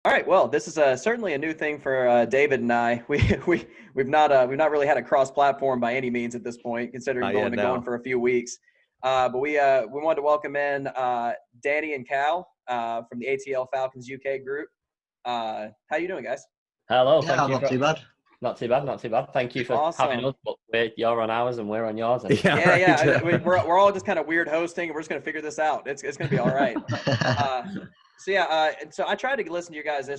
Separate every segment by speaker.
Speaker 1: All right. Well, this is certainly a new thing for David and I. We've not really had a cross-platform by any means at this point, considering we've only been going for a few weeks. But we wanted to welcome in Danny and Cal from the ATLFalconsUK group. How you doing, guys?
Speaker 2: Hello.
Speaker 3: Yeah,
Speaker 2: Thank you.
Speaker 3: not too bad.
Speaker 2: Not too bad. Not too bad. Thank you for having
Speaker 1: Awesome.
Speaker 2: us. But you're on ours and we're on yours. And
Speaker 1: Yeah. We're all just kind of weird hosting, and we're just gonna figure this out. It's gonna be all right. So I tried to listen to your guys'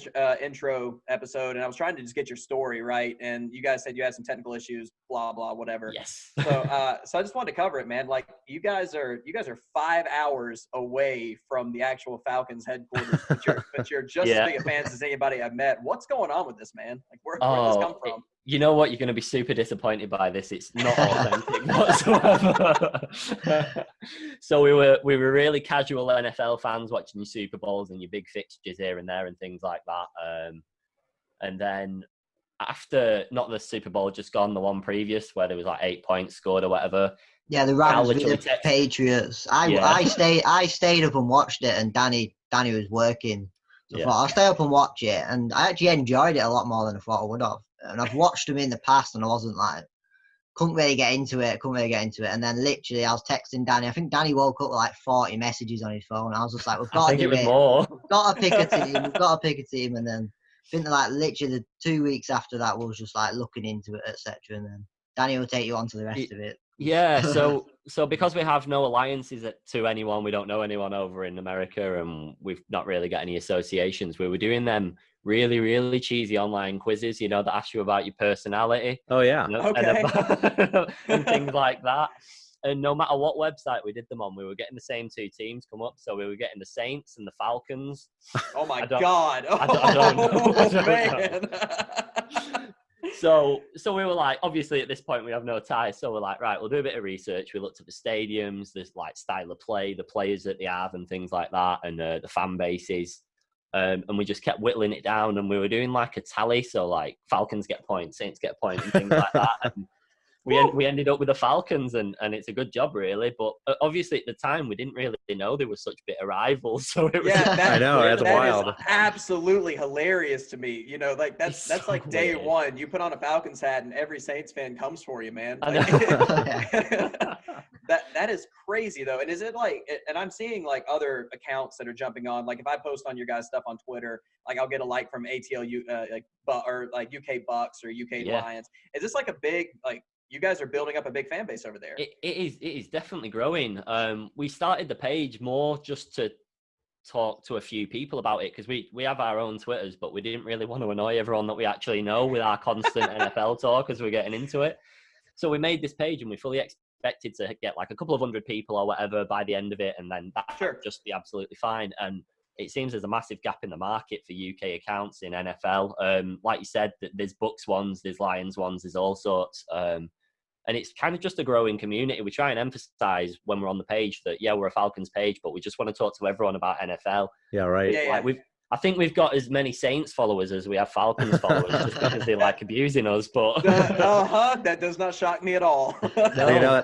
Speaker 1: intro episode, and I was trying to just get your story right. And you guys said you had some technical issues, blah blah, whatever.
Speaker 2: Yes.
Speaker 1: So I just wanted to cover it, man. Like you guys are 5 hours away from the actual Falcons headquarters, but you're just as big a fans as anybody I've met. What's going on with this, man? Like where did this come from?
Speaker 2: You know what? You're going to be super disappointed by this. It's not authentic whatsoever. So we were really casual NFL fans watching your Super Bowls and your big fixtures here and there and things like that. And then after, not the Super Bowl just gone, the one previous where there was like 8 points scored or whatever.
Speaker 3: Yeah, the Rams with the Patriots. I stayed up and watched it, and Danny was working. So I thought I'll stay up and watch it, and I actually enjoyed it a lot more than I thought I would have. And I've watched them in the past, and I wasn't like, couldn't really get into it. And then literally, I was texting Danny. I think Danny woke up with like 40 messages on his phone. I was just like, we've got to do it.
Speaker 2: More.
Speaker 3: We've got to pick a team. We've got to pick a team. And then I think like literally the 2 weeks after that, we was just like looking into it, etc. And then Danny will take you on to the rest of it.
Speaker 2: Yeah, so because we have no alliances to anyone, we don't know anyone over in America, and we've not really got any associations. We were doing them really, really cheesy online quizzes, that ask you about your personality.
Speaker 4: Oh, yeah.
Speaker 2: And things like that. And no matter what website we did them on, we were getting the same two teams come up. So we were getting the Saints and the Falcons.
Speaker 1: Oh, my God.
Speaker 2: I don't know.
Speaker 1: Man.
Speaker 2: So we were like, obviously at this point we have no ties. So we're like, right, we'll do a bit of research. We looked at the stadiums, there's like style of play, the players that they have and things like that, and the fan bases. And we just kept whittling it down, and we were doing like a tally. So like Falcons get points, Saints get points, and things like that. And we ended up with the Falcons, and it's a good job, really. But obviously at the time, we didn't really know they were such bitter rivals. So it was.
Speaker 4: I know, that's wild.
Speaker 1: Is absolutely hilarious to me. Like that's so like day weird. One. You put on a Falcons hat, and every Saints fan comes for you, man. Like, that is crazy though. And is it like? And I'm seeing like other accounts that are jumping on. Like if I post on your guys' stuff on Twitter, like I'll get a like from ATLU, or like UK Bucks or UK Lions. Is this like a big like? You guys are building up a big fan base over there.
Speaker 2: It is definitely growing. We started the page more just to talk to a few people about it, because we have our own Twitters, but we didn't really want to annoy everyone that we actually know with our constant NFL talk as we're getting into it. So we made this page, and we fully expected to get like a couple of hundred people or whatever by the end of it, and then that would just be absolutely fine. And it seems there's a massive gap in the market for UK accounts in NFL. Like you said, there's Bucks ones, there's Lions ones, there's all sorts. And it's kind of just a growing community. We try and emphasize when we're on the page that, we're a Falcons page, but we just want to talk to everyone about NFL.
Speaker 4: Yeah, right.
Speaker 2: Like I think we've got as many Saints followers as we have Falcons followers, just because they like abusing us. But
Speaker 1: that does not shock me at all.
Speaker 2: No.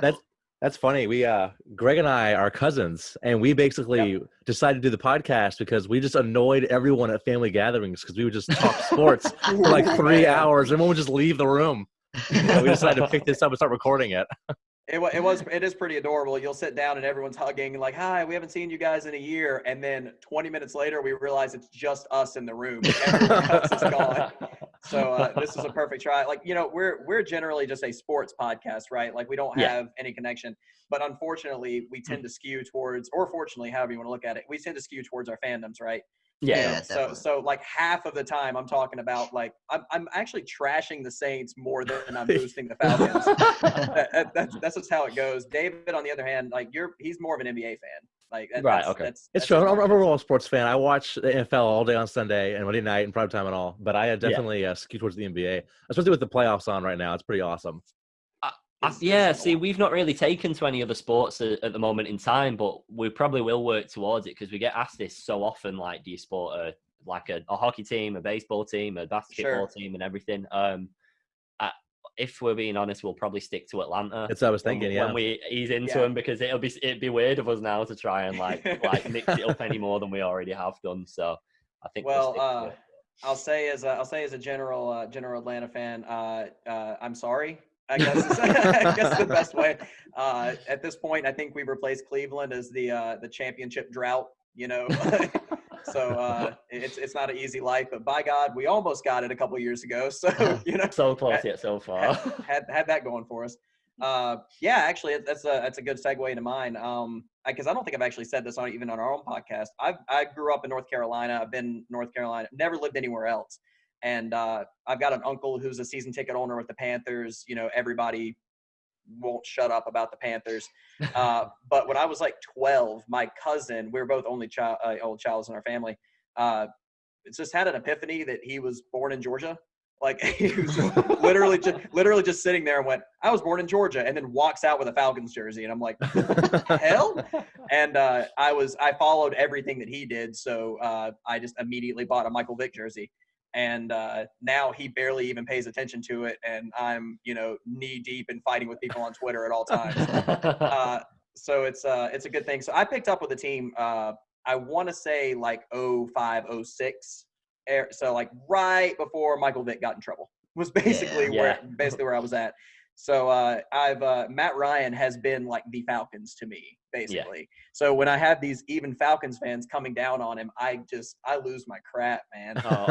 Speaker 4: That's funny. We Greg and I are cousins, and we basically decided to do the podcast because we just annoyed everyone at family gatherings because we would just talk sports for like 3 hours, and everyone would just leave the room. We decided to pick this up and start recording it.
Speaker 1: It is pretty adorable. You'll sit down and everyone's hugging and like, hi, we haven't seen you guys in a year. And then 20 minutes later, we realize it's just us in the room. Everyone else is gone. So this is a perfect try. Like, we're generally just a sports podcast, right? Like we don't have any connection, but unfortunately we tend to skew towards, or fortunately, however you want to look at it, we tend to skew towards our fandoms, right?
Speaker 2: Yeah.
Speaker 1: So like half of the time I'm talking about like I'm actually trashing the Saints more than I'm boosting the Falcons. That's just how it goes. David, on the other hand, like he's more of an NBA fan. Like
Speaker 2: right, okay.
Speaker 4: It's true. I'm a real sports fan. I watch the NFL all day on Sunday and Monday night and prime time and all. But I definitely skew towards the NBA, especially with the playoffs on right now. It's pretty awesome.
Speaker 2: See, we've not really taken to any other sports at the moment in time, but we probably will work towards it because we get asked this so often, like, do you support a hockey team, a baseball team, a basketball team and everything? If we're being honest, we'll probably stick to Atlanta.
Speaker 4: That's what I was thinking,
Speaker 2: when we ease into them, because it'd be weird of us now to try and like mix it up any more than we already have done. So I think we'll stick to it.
Speaker 1: I'll say as a general Atlanta fan, I'm sorry. I guess I guess the best way. At this point, I think we've replaced Cleveland as the championship drought. So it's not an easy life, but by God, we almost got it a couple years ago. So
Speaker 2: so close yet so far.
Speaker 1: had that going for us. Yeah, actually, that's a good segue into mine. Because I don't think I've actually said this even on our own podcast. I grew up in North Carolina. I've been in North Carolina, never lived anywhere else. And I've got an uncle who's a season ticket owner with the Panthers. Everybody won't shut up about the Panthers. But when I was like 12, my cousin, we were both only old childs in our family, just had an epiphany that he was born in Georgia. Like he was literally just sitting there and went, I was born in Georgia, and then walks out with a Falcons jersey. And I'm like, hell? And I followed everything that he did. So I just immediately bought a Michael Vick jersey. And now he barely even pays attention to it. And I'm, knee deep in fighting with people on Twitter at all times. So it's a good thing. So I picked up with the team, I want to say like 05, 06. So like right before Michael Vick got in trouble was basically where I was at. So Matt Ryan has been like the Falcons to me, basically. Yeah. So when I have these even Falcons fans coming down on him, I lose my crap, man. Oh.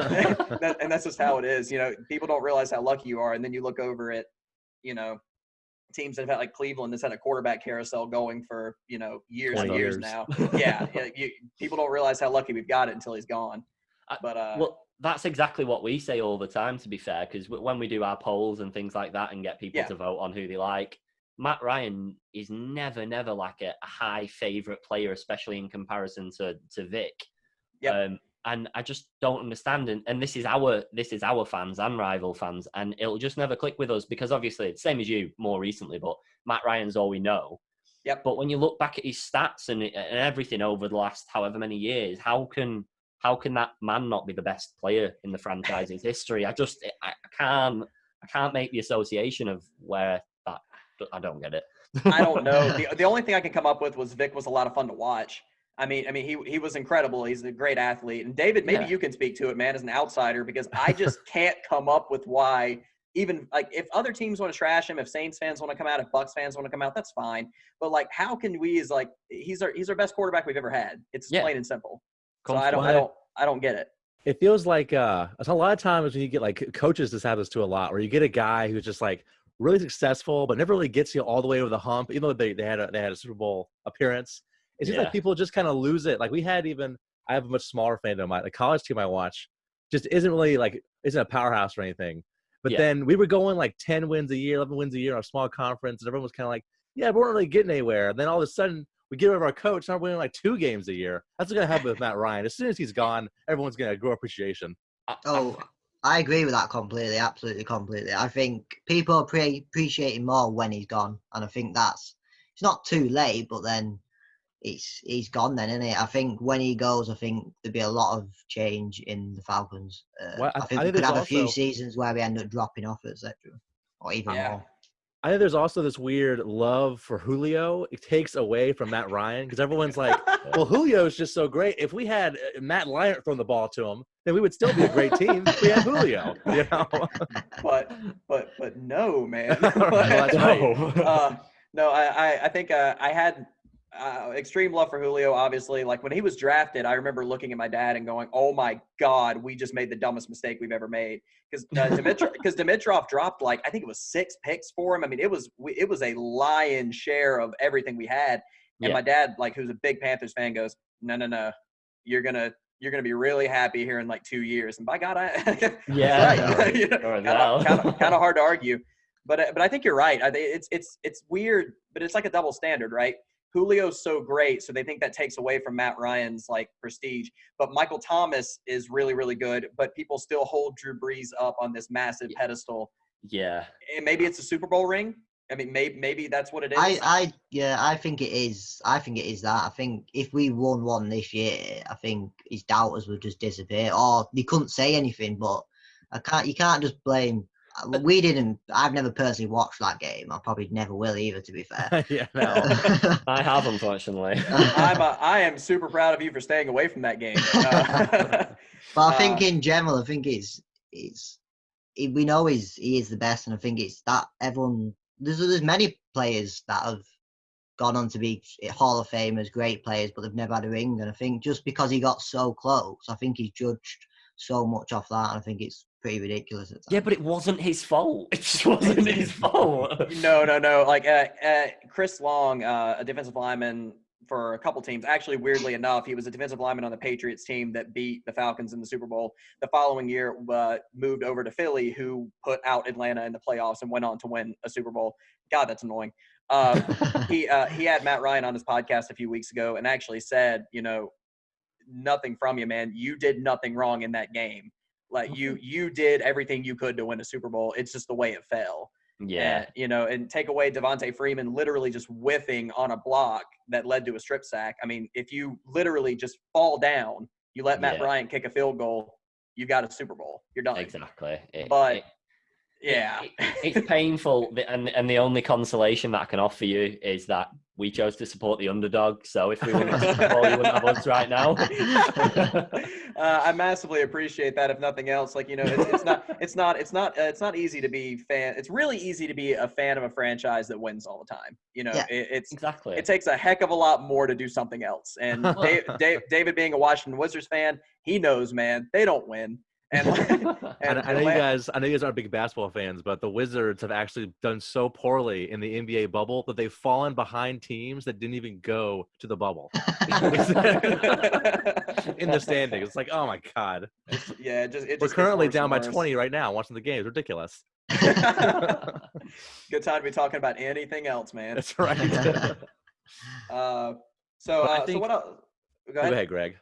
Speaker 1: And that's just how it is. People don't realize how lucky you are. And then you look over at, teams that have had like Cleveland that's had a quarterback carousel going for, years and years now. Yeah. People don't realize how lucky we've got it until he's gone. But
Speaker 2: well, that's exactly what we say all the time, to be fair, because when we do our polls and things like that and get people to vote on who they like, Matt Ryan is never like a high favorite player, especially in comparison to Vic. Yep. And I just don't understand. And this is our fans and rival fans, and it'll just never click with us because obviously it's the same as you more recently, but Matt Ryan's all we know.
Speaker 1: Yep.
Speaker 2: But when you look back at his stats and everything over the last however many years, how can that man not be the best player in the franchise's history? I can't make the association of where that. I don't get it.
Speaker 1: I don't know. The only thing I can come up with was Vic was a lot of fun to watch. I mean, he was incredible. He's a great athlete. And David, maybe you can speak to it, man, as an outsider, because I just can't come up with why. Even like if other teams want to trash him, if Saints fans want to come out, if Bucks fans want to come out, that's fine. But like, how can we? Is like he's our best quarterback we've ever had. It's plain and simple. So I don't get it.
Speaker 4: It feels like a lot of times when you get like coaches, this happens to a lot, where you get a guy who's just like really successful, but never really gets you all the way over the hump, even though they had a Super Bowl appearance. It seems like people just kind of lose it. Like I have a much smaller fandom. The college team I watch just isn't a powerhouse or anything. But then we were going like 10 wins a year, 11 wins a year on a small conference, and everyone was kind of like, yeah, we weren't really getting anywhere. And then all of a sudden, we get rid of our coach, now we're winning like 2 games a year. That's what's going to happen with Matt Ryan. As soon as he's gone, everyone's going to grow appreciation.
Speaker 3: I agree with that completely, absolutely completely. I think people appreciate him more when he's gone. And I think it's not too late, but then he's gone then, isn't it? I think when he goes, I think there'll be a lot of change in the Falcons. I think we could have a few seasons where we end up dropping off, etc. Or even more.
Speaker 4: I think there's also this weird love for Julio. It takes away from Matt Ryan because everyone's like, well, Julio's just so great. If we had Matt Lyon throwing the ball to him, then we would still be a great team if we had Julio,
Speaker 1: But no, man.
Speaker 4: That's right.
Speaker 1: No, I think I had extreme love for Julio, obviously. Like when he was drafted, I remember looking at my dad and going, oh my God, we just made the dumbest mistake we've ever made. Because Dimitrov dropped I think it was 6 picks for him. I mean, it was a lion's share of everything we had. And my dad, who's a big Panthers fan, goes, no, you're gonna be really happy here in 2 years. And by God, kind of hard to argue. But I think you're right. It's weird, but it's like a double standard, right? Julio's so great, so they think that takes away from Matt Ryan's prestige. But Michael Thomas is really, really good, but people still hold Drew Brees up on this massive pedestal.
Speaker 2: Yeah.
Speaker 1: And maybe it's a Super Bowl ring. I mean, maybe that's what it is.
Speaker 3: I think it is. I think it is that. I think if we won one this year, I think his doubters would just disappear, or they couldn't say anything. But you can't just blame. we didn't. I've never personally watched that game. I probably never will either, to be fair.
Speaker 4: Yeah, no.
Speaker 2: I have, unfortunately.
Speaker 1: I am super proud of you for staying away from that game.
Speaker 3: But I think in general, I think we know he is the best, and I think it's that everyone there's many players that have gone on to be Hall of Famers, great players, but they've never had a ring. And I think just because he got so close, I think he's judged so much off that, and I think it's pretty ridiculous at times.
Speaker 2: Yeah, but it wasn't his fault. It just wasn't his fault.
Speaker 1: No. Like Chris Long, a defensive lineman for a couple teams. Actually, weirdly enough, he was a defensive lineman on the Patriots team that beat the Falcons in the Super Bowl. The following year, moved over to Philly, who put out Atlanta in the playoffs and went on to win a Super Bowl. God, that's annoying. He had Matt Ryan on his podcast a few weeks ago and actually said, nothing from you, man. You did nothing wrong in that game. Like you did everything you could to win a Super Bowl. It's just the way it fell.
Speaker 2: Yeah.
Speaker 1: And take away Devontae Freeman literally just whiffing on a block that led to a strip sack. I mean, if you literally just fall down, you let Matt Bryant kick a field goal, you got a Super Bowl. You're done.
Speaker 2: Exactly. It's painful, and the only consolation that I can offer you is that we chose to support the underdog. So if we win the Super Bowl, you wouldn't have us right now.
Speaker 1: I massively appreciate that. If nothing else, it's not easy to be fan. It's really easy to be a fan of a franchise that wins all the time. It's
Speaker 2: exactly.
Speaker 1: It takes a heck of a lot more to do something else. And David being a Washington Wizards fan, he knows, man, they don't win. I
Speaker 4: know you guys aren't big basketball fans, but the Wizards have actually done so poorly in the NBA bubble that they've fallen behind teams that didn't even go to the bubble in the standings. It's like, oh my god. We're currently down by 20 right now watching the game. It's ridiculous.
Speaker 1: Good time to be talking about anything else, man.
Speaker 4: That's right.
Speaker 1: So what else? Go
Speaker 4: ahead, Greg.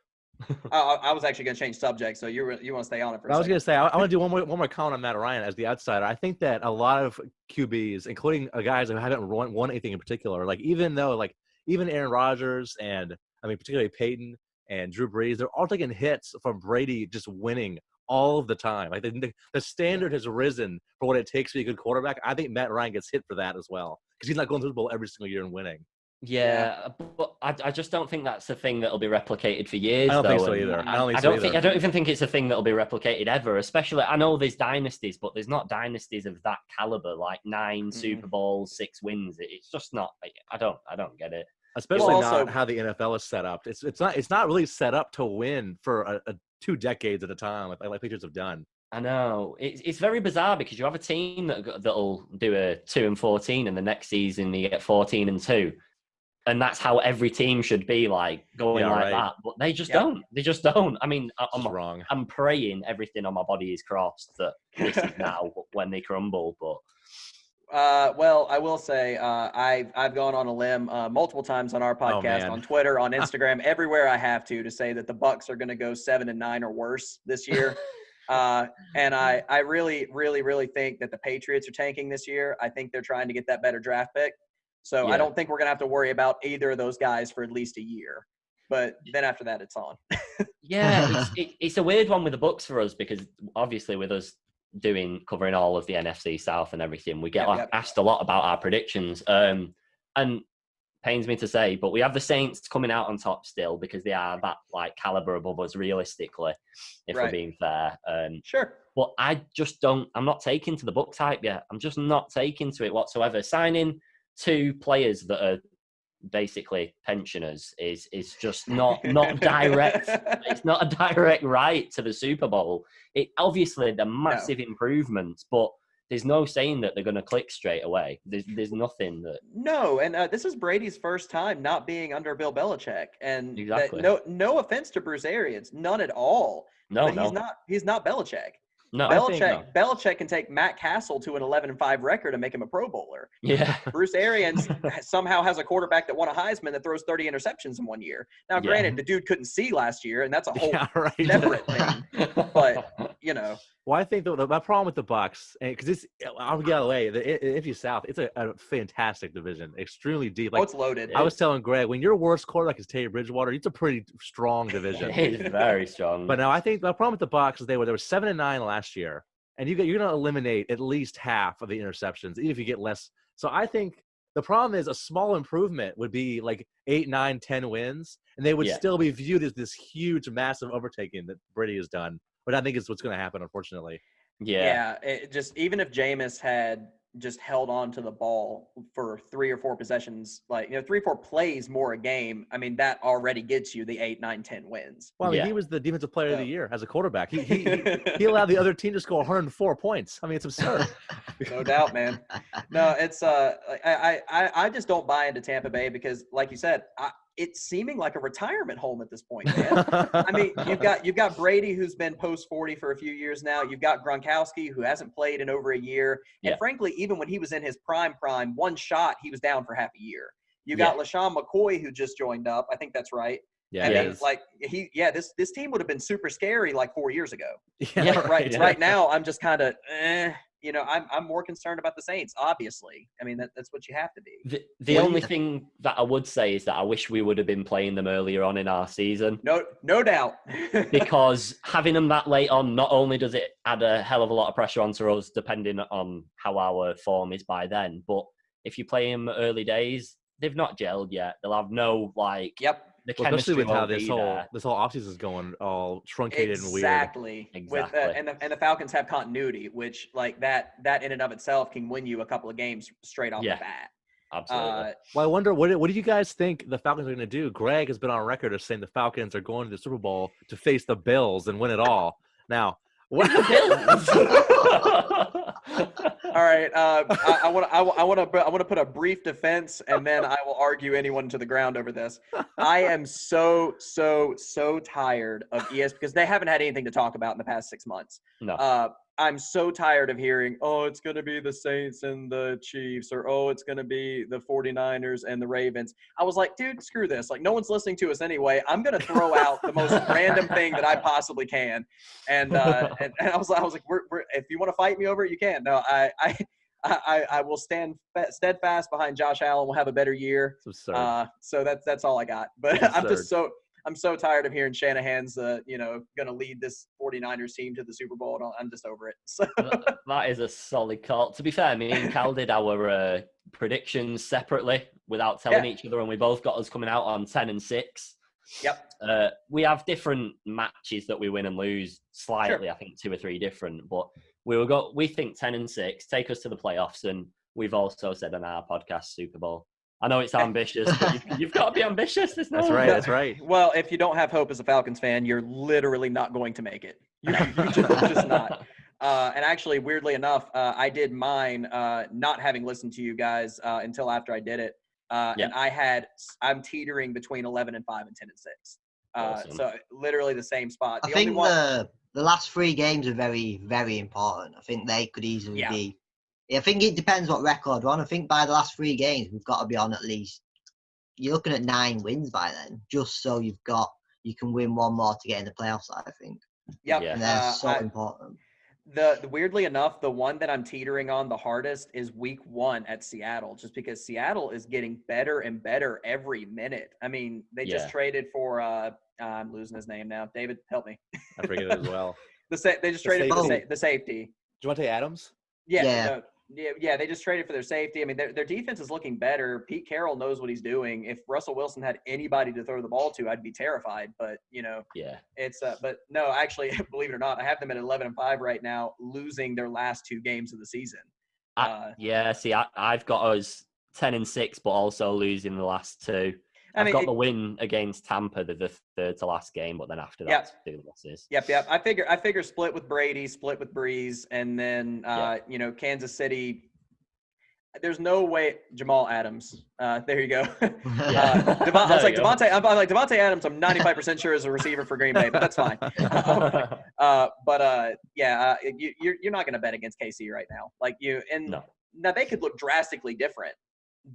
Speaker 1: I was actually going to change subject, so you want to stay on it for a second.
Speaker 4: I was going to say, I want to do one more comment on Matt Ryan as the outsider. I think that a lot of QBs, including guys who haven't won anything in particular, even Aaron Rodgers and, particularly Peyton and Drew Brees, they're all taking hits from Brady just winning all of the time. Like the standard has risen for what it takes to be a good quarterback. I think Matt Ryan gets hit for that as well because he's not going to the Super Bowl every single year and winning.
Speaker 2: Yeah, but I just don't think that's a thing that'll be replicated for years.
Speaker 4: I don't think so either.
Speaker 2: I don't even think it's a thing that'll be replicated ever. Especially, I know there's dynasties, but there's not dynasties of that caliber, like 9 Super Bowls, 6 wins. It's just not. I don't get it.
Speaker 4: Especially not how the NFL is set up. It's not really set up to win for 2 decades at a time, like Patriots have done.
Speaker 2: I know it's very bizarre because you have a team that'll do a 2-14, and the next season you get 14-2. And that's how every team should be that. But they just don't. They just don't. I mean,
Speaker 4: wrong.
Speaker 2: I'm praying everything on my body is crossed that this is now when they crumble. But
Speaker 1: well, I will say I've gone on a limb multiple times on our podcast, on Twitter, on Instagram, everywhere I have to say that the Bucs are going to go 7-9 or worse this year. And I really, really, really think that the Patriots are tanking this year. I think they're trying to get that better draft pick. So I don't think we're going to have to worry about either of those guys for at least a year. But then after that, it's on.
Speaker 2: It's a weird one with the Bucs for us because obviously with us covering all of the NFC South and everything, we get asked a lot about our predictions. And pains me to say, but we have the Saints coming out on top still because they are that caliber above us realistically, if we're being fair.
Speaker 1: Sure.
Speaker 2: But I'm not taking to the Bucs hype yet. I'm just not taking to it whatsoever. Signing 2 players that are basically pensioners is just not direct. It's not a direct right to the Super Bowl. It obviously they're massive improvements, but there's no saying that they're going to click straight away. There's nothing that.
Speaker 1: No, and this is Brady's first time not being under Bill Belichick, and
Speaker 2: exactly.
Speaker 1: No offense to Bruce Arians, none at all.
Speaker 2: No,
Speaker 1: he's not Belichick.
Speaker 2: No,
Speaker 1: Belichick can take Matt Castle to an 11-5 record and make him a Pro Bowler.
Speaker 2: Yeah.
Speaker 1: Bruce Arians somehow has a quarterback that won a Heisman that throws 30 interceptions in one year. Now, granted, the dude couldn't see last year, and that's a whole separate thing. But
Speaker 4: Well, I think my problem with the Bucs, because I'll get out of the way. The NFC South, it's a fantastic division, extremely deep.
Speaker 1: It's loaded.
Speaker 4: I was telling Greg, when your worst quarterback is Teddy Bridgewater, it's a pretty strong division.
Speaker 2: It is very strong.
Speaker 4: But now I think the problem with the Bucs is they were 7-9 last year, and you're going to eliminate at least half of the interceptions, even if you get less. So I think the problem is a small improvement would be like 8, 9, 10 wins, and they would still be viewed as this huge, massive overtaking that Brady has done. But I think it's what's going to happen, unfortunately.
Speaker 1: Yeah. It just, even if Jameis had just held on to the ball for 3 or 4 possessions, like, 3 or 4 plays more a game, I mean, that already gets you the 8, 9, 10 wins.
Speaker 4: Well, I mean, he was the defensive player of the year as a quarterback. He allowed the other team to score 104 points. I mean, it's absurd.
Speaker 1: No doubt, man. No, it's I just don't buy into Tampa Bay because, like you said, it's seeming like a retirement home at this point, man. I mean, you've got Brady, who's been post 40 for a few years now. You've got Gronkowski, who hasn't played in over a year, and frankly, even when he was in his prime, one shot, he was down for half a year. You got LaShawn McCoy, who just joined up. I think that's right.
Speaker 4: Yeah,
Speaker 1: I mean, like this team would have been super scary like 4 years ago.
Speaker 4: Yeah,
Speaker 1: Like, right now, I'm just kind of, I'm more concerned about the Saints. Obviously, I mean that's what you have to be.
Speaker 2: The only thing that I would say is that I wish we would have been playing them earlier on in our season.
Speaker 1: No doubt.
Speaker 2: Because having them that late on, not only does it add a hell of a lot of pressure onto us, depending on how our form is by then, but if you play them early days, they've not gelled yet. They'll have no the
Speaker 4: especially with how this whole
Speaker 2: there.
Speaker 4: offseason is going, all truncated and weird.
Speaker 1: Exactly. And the Falcons have continuity, which like that in and of itself can win you a couple of games straight off the bat.
Speaker 2: Absolutely.
Speaker 4: Well, I wonder what do you guys think the Falcons are going to do? Greg has been on record as saying the Falcons are going to the Super Bowl to face the Bills and win it all. Now, what the Bills?
Speaker 1: All right, I want to put a brief defense, and then I will argue anyone to the ground over this. I am so tired of because they haven't had anything to talk about in the past 6 months.
Speaker 2: No.
Speaker 1: I'm so tired of hearing, oh, it's going to be the Saints and the Chiefs, or, oh, it's going to be the 49ers and the Ravens. I was like, dude, screw this. Like, no one's listening to us anyway. I'm going to throw out the most random thing that I possibly can. And I was like, we're, if you want to fight me over it, you can. No, I will stand steadfast behind Josh Allen. We'll have a better year. So that's all I got. But I'm so tired of hearing Shanahan's, going to lead this 49ers team to the Super Bowl. And I'm just over it. So.
Speaker 2: That is a solid call. To be fair, me and Cal did our predictions separately without telling each other, and we both got us coming out on 10-6.
Speaker 1: Yep.
Speaker 2: We have different matches that we win and lose slightly. Sure. I think 2 or 3 different, but we think 10-6 take us to the playoffs, and we've also said on our podcast Super Bowl. I know it's ambitious, but you've got to be ambitious. That's
Speaker 4: right. That's right.
Speaker 1: Well, if you don't have hope as a Falcons fan, you're literally not going to make it. You're just not. And actually, weirdly enough, I did mine not having listened to you guys until after I did it. And I'm teetering between 11-5 and 10-6.
Speaker 2: Awesome.
Speaker 1: So literally the same spot.
Speaker 3: I think the last 3 games are very, very important. I think they could easily be. I think it depends what record we're on. I think by the last 3 games, we've got to be on at least. You're looking at 9 wins by then, just so you can win 1 more to get in the playoffs. I think.
Speaker 1: Yep.
Speaker 3: And they're so important.
Speaker 1: The weirdly enough, the one that I'm teetering on the hardest is week 1 at Seattle, just because Seattle is getting better and better every minute. I mean, they just traded for I'm losing his name now. David, help me.
Speaker 4: I forget it as well.
Speaker 1: They just traded for the safety.
Speaker 4: Devontae Adams?
Speaker 1: Yeah, they just traded for their safety. I mean, their defense is looking better. Pete Carroll knows what he's doing. If Russell Wilson had anybody to throw the ball to, I'd be terrified. But it's but no, actually, believe it or not, I have them at 11-5 right now, losing their last 2 games of the season.
Speaker 2: See, I've got us 10-6, but also losing the last 2. I've got the win against Tampa, the third to last game, but then after that, 2 losses.
Speaker 1: Yep. I figure split with Brady, split with Breeze, and then Kansas City. There's no way Jamal Adams. There you go. Devontae Adams. I'm 95% sure is a receiver for Green Bay, but that's fine. You're not going to bet against KC right now. Now they could look drastically different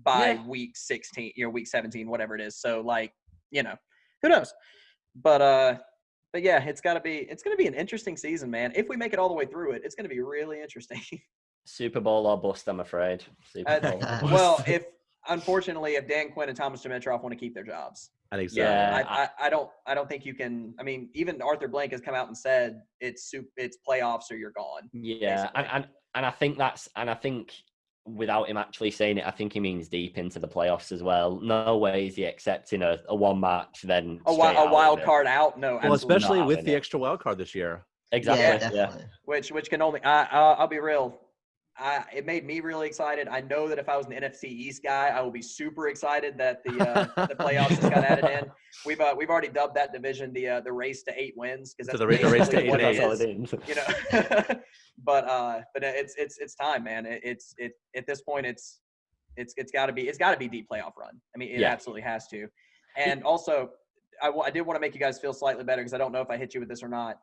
Speaker 1: by week 16, week 17, whatever it is. So who knows? But yeah, it's going to be an interesting season, man. If we make it all the way through it, it's going to be really interesting.
Speaker 2: Super Bowl or bust, I'm afraid. Super Bowl.
Speaker 1: Well, unfortunately, if Dan Quinn and Thomas Dimitroff want to keep their jobs,
Speaker 4: I think so.
Speaker 2: Yeah.
Speaker 1: I don't think you can. I mean, even Arthur Blank has come out and said it's playoffs or you're gone.
Speaker 2: Yeah, and I think without him actually saying it, I think he means deep into the playoffs as well. No way is he accepting a one match then
Speaker 1: a wild card out. No,
Speaker 4: Well, especially
Speaker 2: not
Speaker 4: with
Speaker 2: having
Speaker 4: the
Speaker 2: it.
Speaker 4: extra wild card this year.
Speaker 2: Exactly.
Speaker 3: Yeah,
Speaker 2: Yeah.
Speaker 3: definitely.
Speaker 1: Which can only I'll be real. It made me really excited. I know that if I was an NFC East guy, I will be super excited that the playoffs just got added in. We've already dubbed that division the race to 8 wins because that's
Speaker 4: the race to 8
Speaker 1: what it
Speaker 4: wins.
Speaker 1: is. You know, but it's time, man. It's at this point it's got to be deep playoff run. I mean, it absolutely has to. And also, I did want to make you guys feel slightly better because I don't know if I hit you with this or not.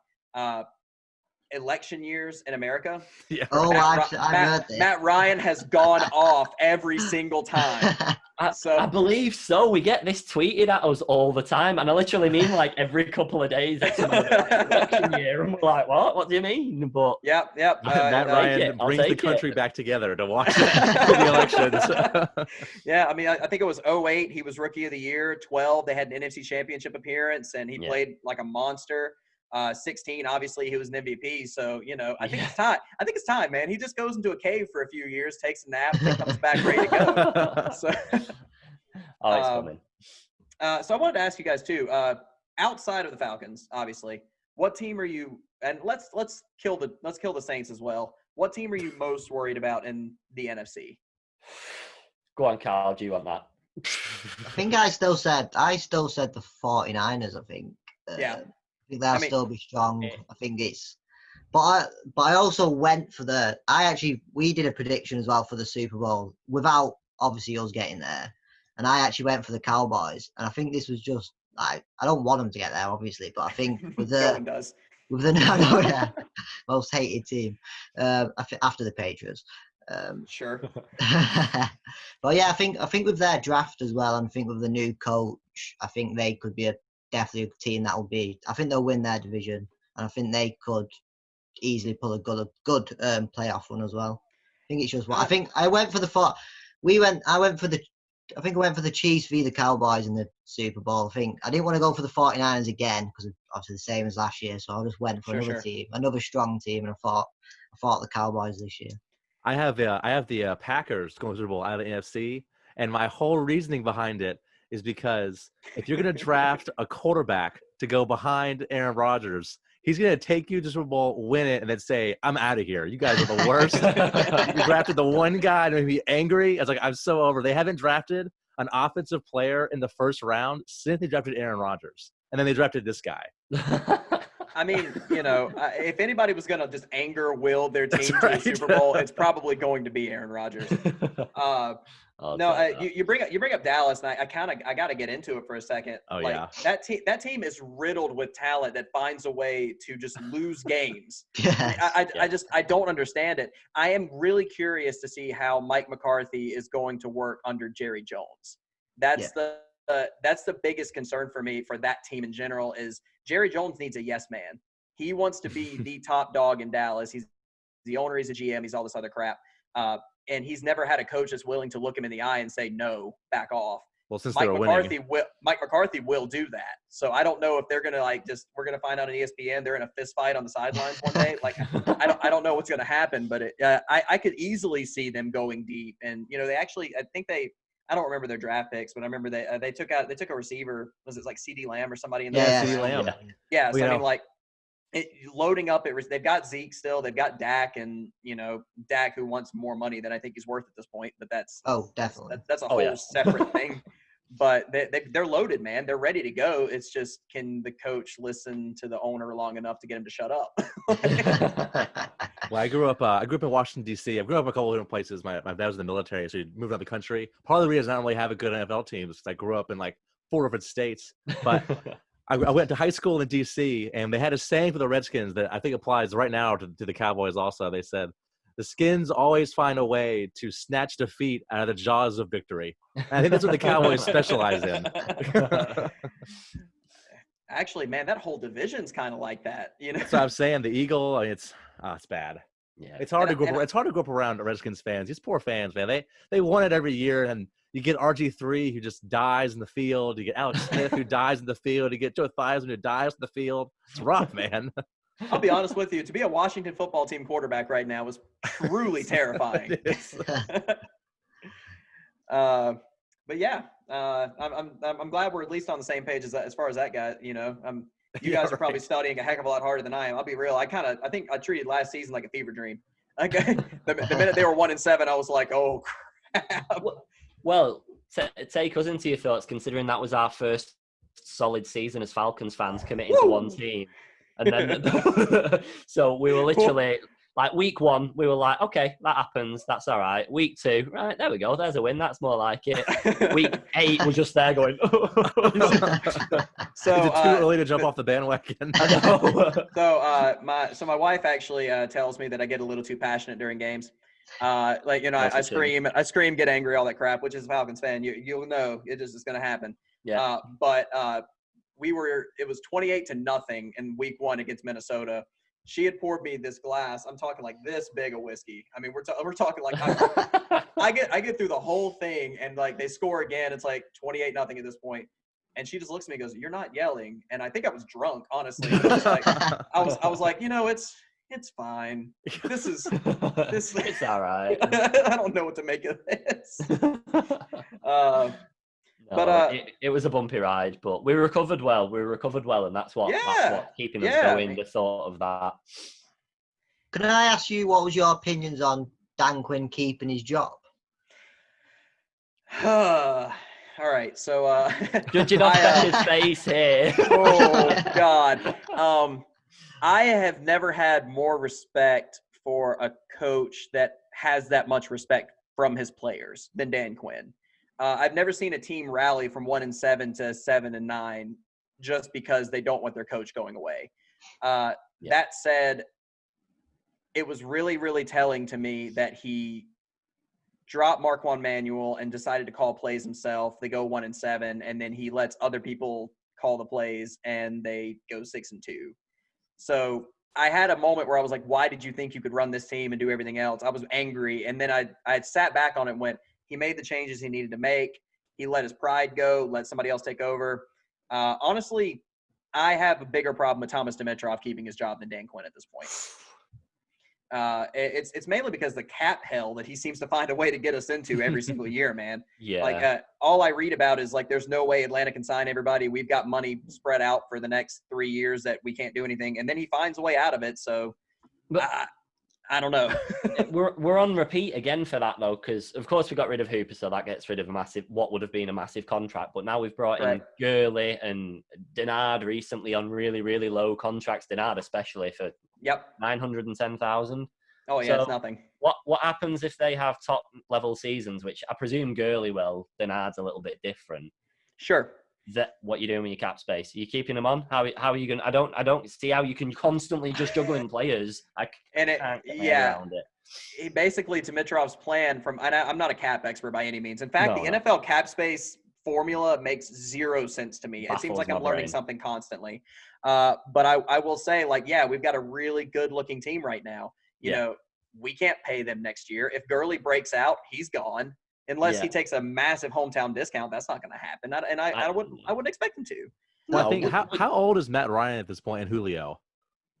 Speaker 1: Election years in America.
Speaker 3: Yeah. Oh, I've heard that.
Speaker 1: Matt Ryan has gone off every single time.
Speaker 2: I believe so. We get this tweeted at us all the time, and I literally mean like every couple of days. It's election year, and we're like, "What? What do you mean?" But
Speaker 1: yep.
Speaker 4: Matt Ryan brings the country back together to watch the elections.
Speaker 1: Yeah, I mean, I think it was 2008. He was Rookie of the Year. 2012, they had an NFC Championship appearance, and he played like a monster. 16, obviously he was an MVP. So, you know, I think it's time. I think it's time, man. He just goes into a cave for a few years, takes a nap, then comes back ready to go. So,
Speaker 2: it's coming.
Speaker 1: So I wanted to ask you guys too, outside of the Falcons, obviously, what team are you, and let's kill the Saints as well. What team are you most worried about in the NFC?
Speaker 2: Go on, Carl, do you want that?
Speaker 3: I think I still said the 49ers, I think.
Speaker 1: Yeah.
Speaker 3: I think they'll still be strong. I think it's, but I also went for we did a prediction as well for the Super Bowl without obviously us getting there, and I actually went for the Cowboys, and I think this was just I don't want them to get there obviously, but I think with the
Speaker 1: no one does.
Speaker 3: With the most hated team after the Patriots.
Speaker 1: Sure.
Speaker 3: But yeah, I think with their draft as well, and I think with the new coach, I think they could be definitely a team that will be. I think they'll win their division, and I think they could easily pull a good playoff run as well. I think it's just what I think. I went for the Chiefs v the Cowboys in the Super Bowl. I think I didn't want to go for the 49ers again because obviously the same as last year. So I just went for another team, another strong team, and I thought the Cowboys this year.
Speaker 4: I have the Packers going to the Super Bowl out of the NFC, and my whole reasoning behind it is because if you're going to draft a quarterback to go behind Aaron Rodgers, he's going to take you to Super Bowl, win it, and then say, "I'm out of here. You guys are the worst." You drafted the one guy and be angry. I was like, I'm so over. They haven't drafted an offensive player in the first round since they drafted Aaron Rodgers, and then they drafted this guy.
Speaker 1: I mean, you know, if anybody was going to just will their team to the Super Bowl, it's probably going to be Aaron Rodgers. You bring up Dallas, and I got to get into it for a second.
Speaker 4: Oh,
Speaker 1: like,
Speaker 4: yeah.
Speaker 1: That team is riddled with talent that finds a way to just lose games.
Speaker 3: Yes.
Speaker 1: I don't understand it. I am really curious to see how Mike McCarthy is going to work under Jerry Jones. That's the biggest concern for me for that team in general is Jerry Jones needs a yes man. He wants to be the top dog in Dallas. He's the owner. He's a GM. He's all this other crap. And he's never had a coach that's willing to look him in the eye and say, no, back off.
Speaker 4: Well, since
Speaker 1: Mike
Speaker 4: they're
Speaker 1: McCarthy
Speaker 4: winning.
Speaker 1: Mike McCarthy will do that. So I don't know if they're going to we're going to find out on ESPN they're in a fist fight on the sidelines one day. I don't know what's going to happen, but I could easily see them going deep. And, you know, I don't remember their draft picks, but I remember they took a receiver. Was it like CD Lamb or somebody in there?
Speaker 4: Yeah, CD Lamb.
Speaker 1: Yeah. So I mean, loading up, they've got Zeke still, they've got Dak, and you know Dak who wants more money than I think he's worth at this point. But that's
Speaker 3: definitely
Speaker 1: that's a whole separate thing. But they're loaded, man. They're ready to go. It's just, can the coach listen to the owner long enough to get him to shut up?
Speaker 4: Well, I grew up in Washington, D.C. I grew up in a couple of different places. My dad was in the military, so he moved out of the country. Part of the reason I don't really have a good NFL team is because I grew up in 4 different states. But I went to high school in D.C., and they had a saying for the Redskins that I think applies right now to the Cowboys also. They said, "The Skins always find a way to snatch defeat out of the jaws of victory." And I think that's what the Cowboys specialize in.
Speaker 1: Actually, man, that whole division's kind of like that. You know,
Speaker 4: so I'm saying the Eagle. I mean, it's bad. Yeah, it's hard to grow up around Redskins fans. These poor fans, man. They won it every year, and You get RG3 who just dies in the field. You get Alex Smith who dies in the field. You get Joe Theismann who dies in the field. It's rough, man.
Speaker 1: I'll be honest with you. To be a Washington football team quarterback right now is truly terrifying. But yeah, I'm glad we're at least on the same page as far as that guy. You know, you guys are probably studying a heck of a lot harder than I am. I'll be real. I think I treated last season like a fever dream. Like the minute they were 1-7, I was like, oh crap.
Speaker 2: Well, take us into your thoughts, considering that was our first solid season as Falcons fans committing to one team. And then, so we were literally like week 1, we were like, okay, that happens. That's all right. Week 2, right, there we go. There's a win. That's more like it. Week 8, we're just there going,
Speaker 4: So is it too early to jump off the bandwagon?
Speaker 2: I know.
Speaker 1: So my wife actually tells me that I get a little too passionate during games. Like, you know, I scream, get angry, all that crap, which is a Falcons fan. You'll know it just is going to happen.
Speaker 2: Yeah.
Speaker 1: But it was 28-0 in week 1 against Minnesota. She had poured me this glass. I'm talking like this big of whiskey. I mean, we're talking like I get through the whole thing, and like they score again. It's like 28-0 at this point. And she just looks at me and goes, "You're not yelling." And I think I was drunk, honestly. But it was like, I was like, you know, it's fine. This
Speaker 2: It's all right.
Speaker 1: I don't know what to make of this.
Speaker 2: It was a bumpy ride, but we recovered well. And that's what's keeping us going, the thought of that.
Speaker 3: Can I ask you, what was your opinions on Dan Quinn keeping his job?
Speaker 1: All right, so
Speaker 2: judging off his face here.
Speaker 1: Oh God. I have never had more respect for a coach that has that much respect from his players than Dan Quinn. I've never seen a team rally from 1-7 to 7-9 just because they don't want their coach going away. That said, it was really, really telling to me that he dropped Marquand Manuel and decided to call plays himself. They go 1-7, and then he lets other people call the plays, and they go 6-2. So I had a moment where I was like, why did you think you could run this team and do everything else? I was angry. And then I sat back on it and went, he made the changes he needed to make. He let his pride go, let somebody else take over. Honestly, I have a bigger problem with Thomas Dimitroff keeping his job than Dan Quinn at this point. It's mainly because the cap hell that he seems to find a way to get us into every single year, man.
Speaker 2: Yeah.
Speaker 1: Like all I read about is like, there's no way Atlanta can sign everybody. We've got money spread out for the next 3 years that we can't do anything. And then he finds a way out of it. So I don't know.
Speaker 2: we're on repeat again for that though, because of course we got rid of Hooper, so that gets rid of what would have been a massive contract. But now we've brought in Gurley and Denard recently on really, really low contracts. Denard especially for $910,000.
Speaker 1: Oh yeah,
Speaker 2: so
Speaker 1: it's nothing.
Speaker 2: What happens if they have top level seasons, which I presume Gurley will? Denard's a little bit different.
Speaker 1: Sure.
Speaker 2: What you're doing with your cap space? Are you keeping them on? How are you going? I don't see how you can constantly just juggling players. Around it.
Speaker 1: Basically, Dimitrov's plan I'm not a cap expert by any means. In fact, the NFL cap space formula makes zero sense to me. It seems like I'm learning something constantly. But I will say, like, we've got a really good looking team right now. You know, we can't pay them next year. If Gurley breaks out, he's gone. Unless he takes a massive hometown discount, that's not going to happen. I wouldn't expect him to.
Speaker 4: Well, I think how old is Matt Ryan at this point, and Julio?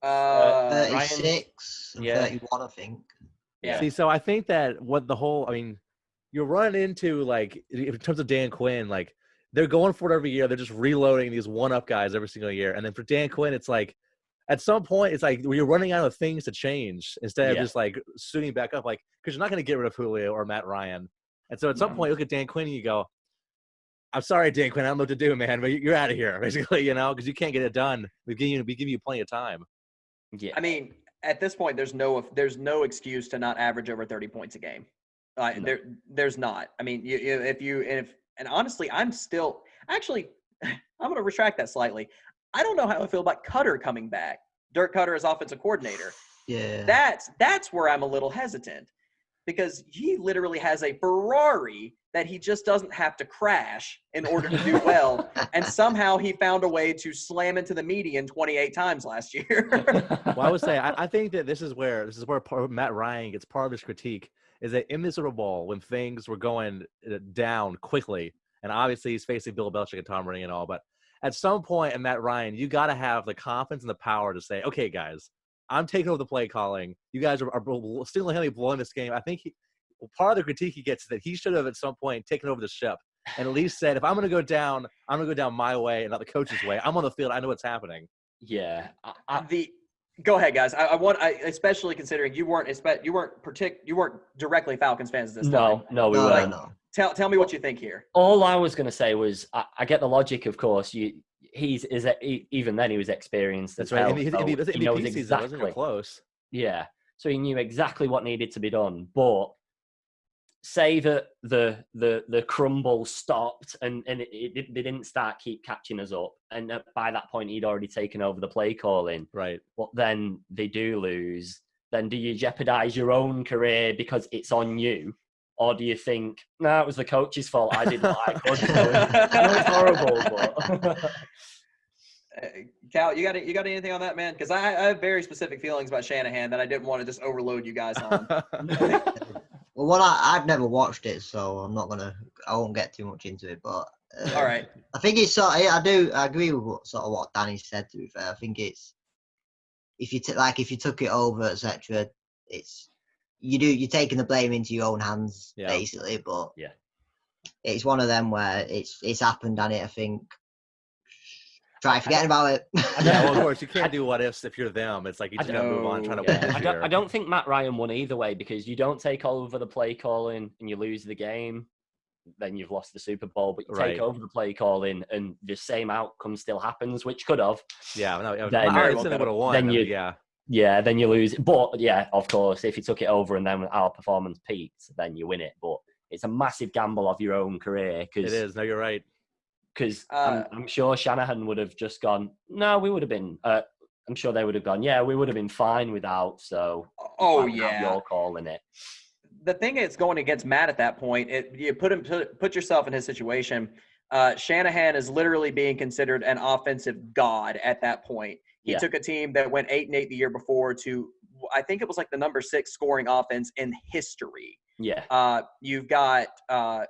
Speaker 3: 36, 31, I think.
Speaker 1: Yeah.
Speaker 4: See, so I think that you're running into, like, in terms of Dan Quinn, like, they're going for it every year. They're just reloading these one-up guys every single year. And then for Dan Quinn, it's like, at some point, it's like you're running out of things to change instead of just, like, suiting back up, like, because you're not going to get rid of Julio or Matt Ryan. And so at some point, you look at Dan Quinn and you go, I'm sorry, Dan Quinn, I don't know what to do, man, but you're out of here, basically, you know, because you can't get it done. We give you plenty of time.
Speaker 2: Yeah.
Speaker 1: I mean, at this point, there's no excuse to not average over 30 points a game. There's not. I mean, and honestly, I'm going to retract that slightly. I don't know how I feel about Cutter coming back. Dirk Cutter as offensive coordinator.
Speaker 3: Yeah.
Speaker 1: That's where I'm a little hesitant. Because he literally has a Ferrari that he just doesn't have to crash in order to do well. And somehow he found a way to slam into the median 28 times last year.
Speaker 4: Well, I would say, I think that this is where Matt Ryan gets part of his critique is that in the Super Bowl, when things were going down quickly, and obviously he's facing Bill Belichick and Tom Brady and all, but at some point in Matt Ryan, you got to have the confidence and the power to say, okay, guys, I'm taking over the play calling. You guys are single-handedly blowing this game. I think part of the critique he gets is that he should have at some point taken over the ship and at least said, if I'm going to go down, I'm going to go down my way and not the coach's way. I'm on the field. I know what's happening.
Speaker 2: Yeah.
Speaker 1: Go ahead, guys. Especially considering you weren't directly Falcons fans at this time.
Speaker 2: No, we weren't.
Speaker 3: No.
Speaker 1: Tell me what you think here.
Speaker 2: All I was going to say was, I get the logic, of course. Even then he was experienced.
Speaker 4: That's
Speaker 2: as
Speaker 4: right.
Speaker 2: hell,
Speaker 4: He knows exactly. Wasn't even close.
Speaker 2: Yeah. So he knew exactly what needed to be done. But say that the crumble stopped and they didn't keep catching us up. And by that point, he'd already taken over the play calling.
Speaker 4: Right.
Speaker 2: But then they do lose. Then do you jeopardize your own career because it's on you? Or do you think, no, it was the coach's fault. I didn't like good. It's horrible, but
Speaker 1: Cal, you got anything on that, man? Because I have very specific feelings about Shanahan that I didn't want to just overload you guys on.
Speaker 3: Well, I've never watched it, so I won't get too much into it. But
Speaker 1: all right,
Speaker 3: I think it's I agree with what Danny said. To be fair, I think it's if you took it over, etc. You're taking the blame into your own hands, basically. But
Speaker 2: yeah,
Speaker 3: it's one of them where it's happened, and I think try forgetting about it.
Speaker 4: Yeah, well, of course you can't do what ifs if you're them. It's like you just gotta move on, trying to win this year.
Speaker 2: I don't think Matt Ryan won either way, because you don't take over the play calling and you lose the game, then you've lost the Super Bowl. But you take over the play calling and the same outcome still happens, which could have.
Speaker 4: Yeah, no,
Speaker 2: then
Speaker 4: I would have won.
Speaker 2: Then you lose. But yeah, of course, if you took it over and then our performance peaked, then you win it. But it's a massive gamble of your own career.
Speaker 4: It is. No, you're right.
Speaker 2: Because I'm sure Shanahan would have just gone, no, we would have been, I'm sure they would have gone, yeah, we would have been fine without, so you're calling it.
Speaker 1: The thing is going against Matt at that point, you put yourself in his situation. Shanahan is literally being considered an offensive god at that point. He took a team that went 8-8 the year before to, I think it was like the number 6 scoring offense in history.
Speaker 2: Yeah.
Speaker 1: You've got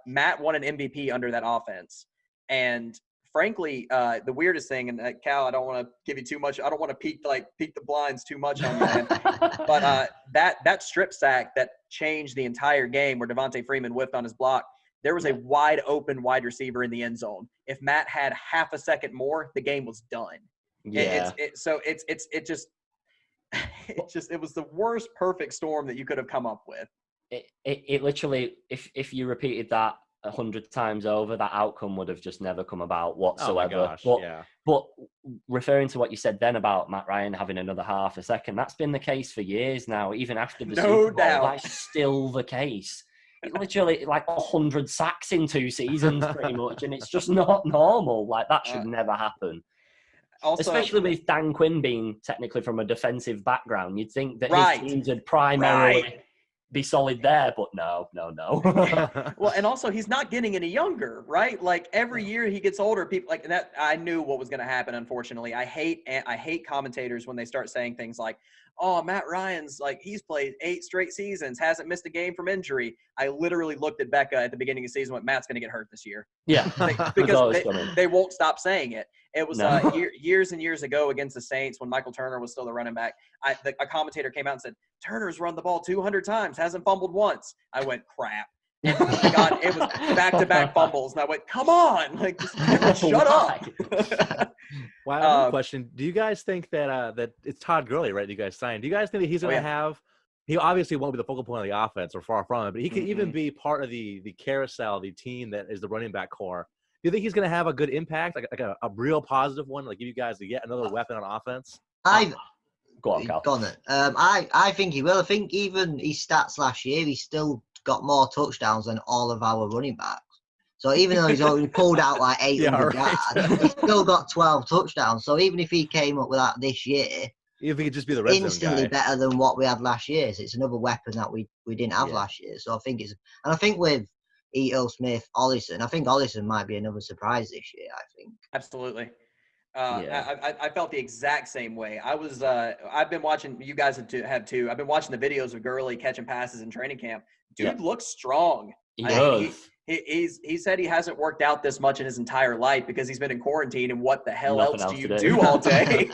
Speaker 1: Matt won an MVP under that offense. And frankly, the weirdest thing, and Cal, I don't want to give you too much. I don't want to peek the blinds too much on you, man. But that strip sack that changed the entire game, where Devontae Freeman whiffed on his block, there was a wide open wide receiver in the end zone. If Matt had half a second more, the game was done.
Speaker 2: Yeah.
Speaker 1: It was the worst perfect storm that you could have come up with.
Speaker 2: It literally, if you repeated that 100 times over, that outcome would have just never come about whatsoever.
Speaker 4: Oh my gosh,
Speaker 2: but referring to what you said then about Matt Ryan having another half a second, that's been the case for years now. Even after the Super Bowl, that's still the case. It literally like 100 sacks in 2 seasons, pretty much, and it's just not normal. Like that should never happen. Also, especially with Dan Quinn being technically from a defensive background, you'd think that his teams would primarily be solid there, but no.
Speaker 1: Well, and also he's not getting any younger, right? Like every year he gets older, people like that. I knew what was going to happen. Unfortunately, I hate commentators when they start saying things like, "Oh, Matt Ryan's like he's played 8 straight seasons, hasn't missed a game from injury." I literally looked at Becca at the beginning of the season, went, "Matt's going to get hurt this year."
Speaker 2: Yeah,
Speaker 1: because they won't stop saying it. It was years and years ago against the Saints when Michael Turner was still the running back. A commentator came out and said, "Turner's run the ball 200 times, hasn't fumbled once." I went, "Crap." And God, it was back-to-back fumbles. And I went, "Come on, like, just shut up."
Speaker 4: Well, I have a question. Do you guys think that it's Todd Gurley, right? You guys signed. Do you guys think that he's going to have? He obviously won't be the focal point of the offense, or far from it, but he could even be part of the carousel, the team that is the running back core. Do you think he's going to have a good impact, like a real positive one, like give you guys yet another weapon on offense?
Speaker 2: Go on, Cal.
Speaker 3: I think he will. I think even his stats last year, he still got more touchdowns than all of our running backs. So even though he's only pulled out like 800 yards, he's still got 12 touchdowns. So even if he came up with that this year,
Speaker 4: if he could just be the red zone
Speaker 3: instantly
Speaker 4: guy,
Speaker 3: better than what we had last year. So it's another weapon that we didn't have last year. So I think I think with Ito Smith, Ollison, I think Ollison might be another surprise this year. I think
Speaker 1: absolutely. I felt the exact same way. I've been watching, you guys have too. I've been watching the videos of Gurley catching passes in training camp. dude looks strong.
Speaker 2: He does.
Speaker 1: He said he hasn't worked out this much in his entire life because he's been in quarantine, and what the hell
Speaker 2: Nothing
Speaker 1: else do
Speaker 2: else
Speaker 1: you
Speaker 2: to
Speaker 1: do all day?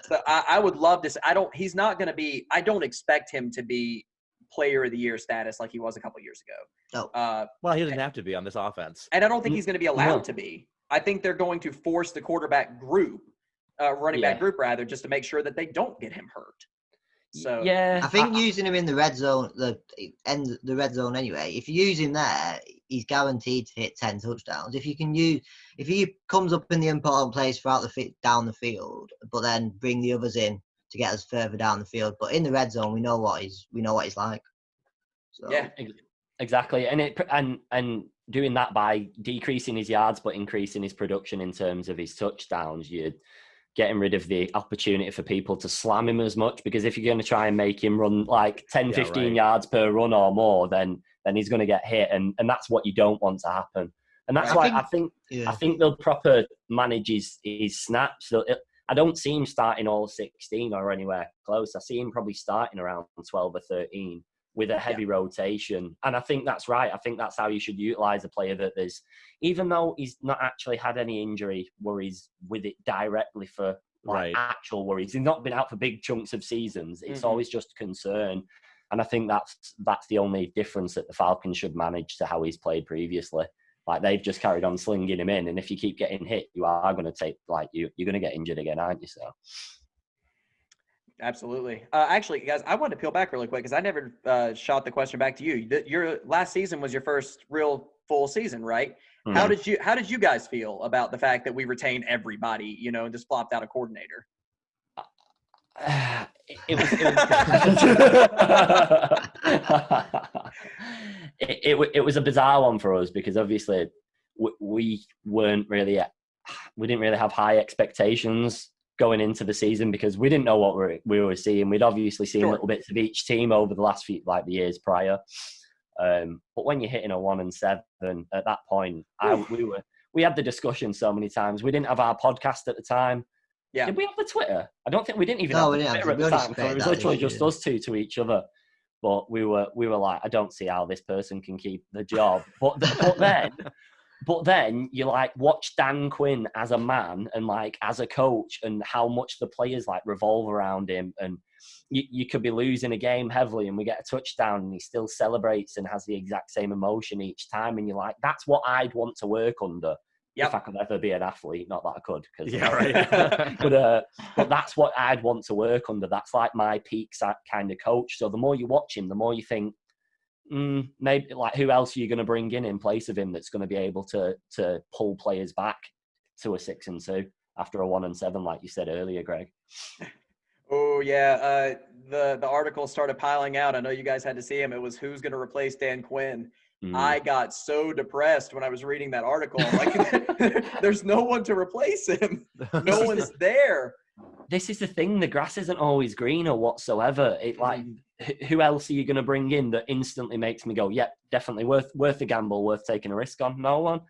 Speaker 1: So I would love to. He's not going to be. I don't expect him to be player of the year status like he was a couple years ago.
Speaker 3: No.
Speaker 4: Well, he doesn't have to be on this offense.
Speaker 1: And I don't think he's going to be allowed to be. I think they're going to force the quarterback group, running back group rather, just to make sure that they don't get him hurt. So
Speaker 2: yeah,
Speaker 3: I think using him in the red zone, the red zone anyway. If you use him there, he's guaranteed to hit 10 touchdowns. If he comes up in the important plays throughout down the field, but then bring the others in to get us further down the field. But in the red zone, we know what he's like. So.
Speaker 1: Yeah,
Speaker 2: exactly. And doing that by decreasing his yards but increasing his production in terms of his touchdowns, you're getting rid of the opportunity for people to slam him as much, because if you're going to try and make him run like 10, 15 yards per run or more, then he's going to get hit. And that's what you don't want to happen. And that's why I think they'll proper manage his snaps. I don't see him starting all 16 or anywhere close. I see him probably starting around 12 or 13 with a heavy rotation. And I think that's right. I think that's how you should utilize a player that there's, even though he's not actually had any injury worries with it directly for actual worries. He's not been out for big chunks of seasons. It's always just concern. And I think that's the only difference that the Falcons should manage to how he's played previously. Like, they've just carried on slinging him in. And if you keep getting hit, you are going to take, you're going to get injured again, aren't you? So.
Speaker 1: Absolutely. Actually, guys, I wanted to peel back really quick because I never shot the question back to you. Your last season was your first real full season, right? Mm-hmm. How did you guys feel about the fact that we retained everybody, and just flopped out a coordinator?
Speaker 2: It was a bizarre one for us because obviously we didn't really have high expectations going into the season because we didn't know what we were seeing. We'd obviously seen little bits of each team over the last few the years prior. But when you're hitting a 1-7 at that point, we had the discussion so many times. We didn't have our podcast at the time. Yeah. Did we have the Twitter? I don't think we didn't even have the Twitter at the time. So it was literally just us two to each other. But we were like, I don't see how this person can keep the job. But then you watch Dan Quinn as a man and as a coach and how much the players revolve around him. And you could be losing a game heavily and we get a touchdown and he still celebrates and has the exact same emotion each time. And you're like, that's what I'd want to work under. Yep. If I could ever be an athlete, not that I could, but that's what I'd want to work under. That's my peak kind of coach. So the more you watch him, the more you think, maybe who else are you going to bring in place of him that's going to be able to pull players back to a 6-2 after a 1-7, like you said earlier, Greg.
Speaker 1: Oh yeah, the article started piling out. I know you guys had to see him. It was who's going to replace Dan Quinn. I got so depressed when I was reading that article. There's no one to replace him. No one's there.
Speaker 2: This is the thing. The grass isn't always greener whatsoever. Who else are you going to bring in that instantly makes me go, yep, definitely worth the gamble, worth taking a risk on? No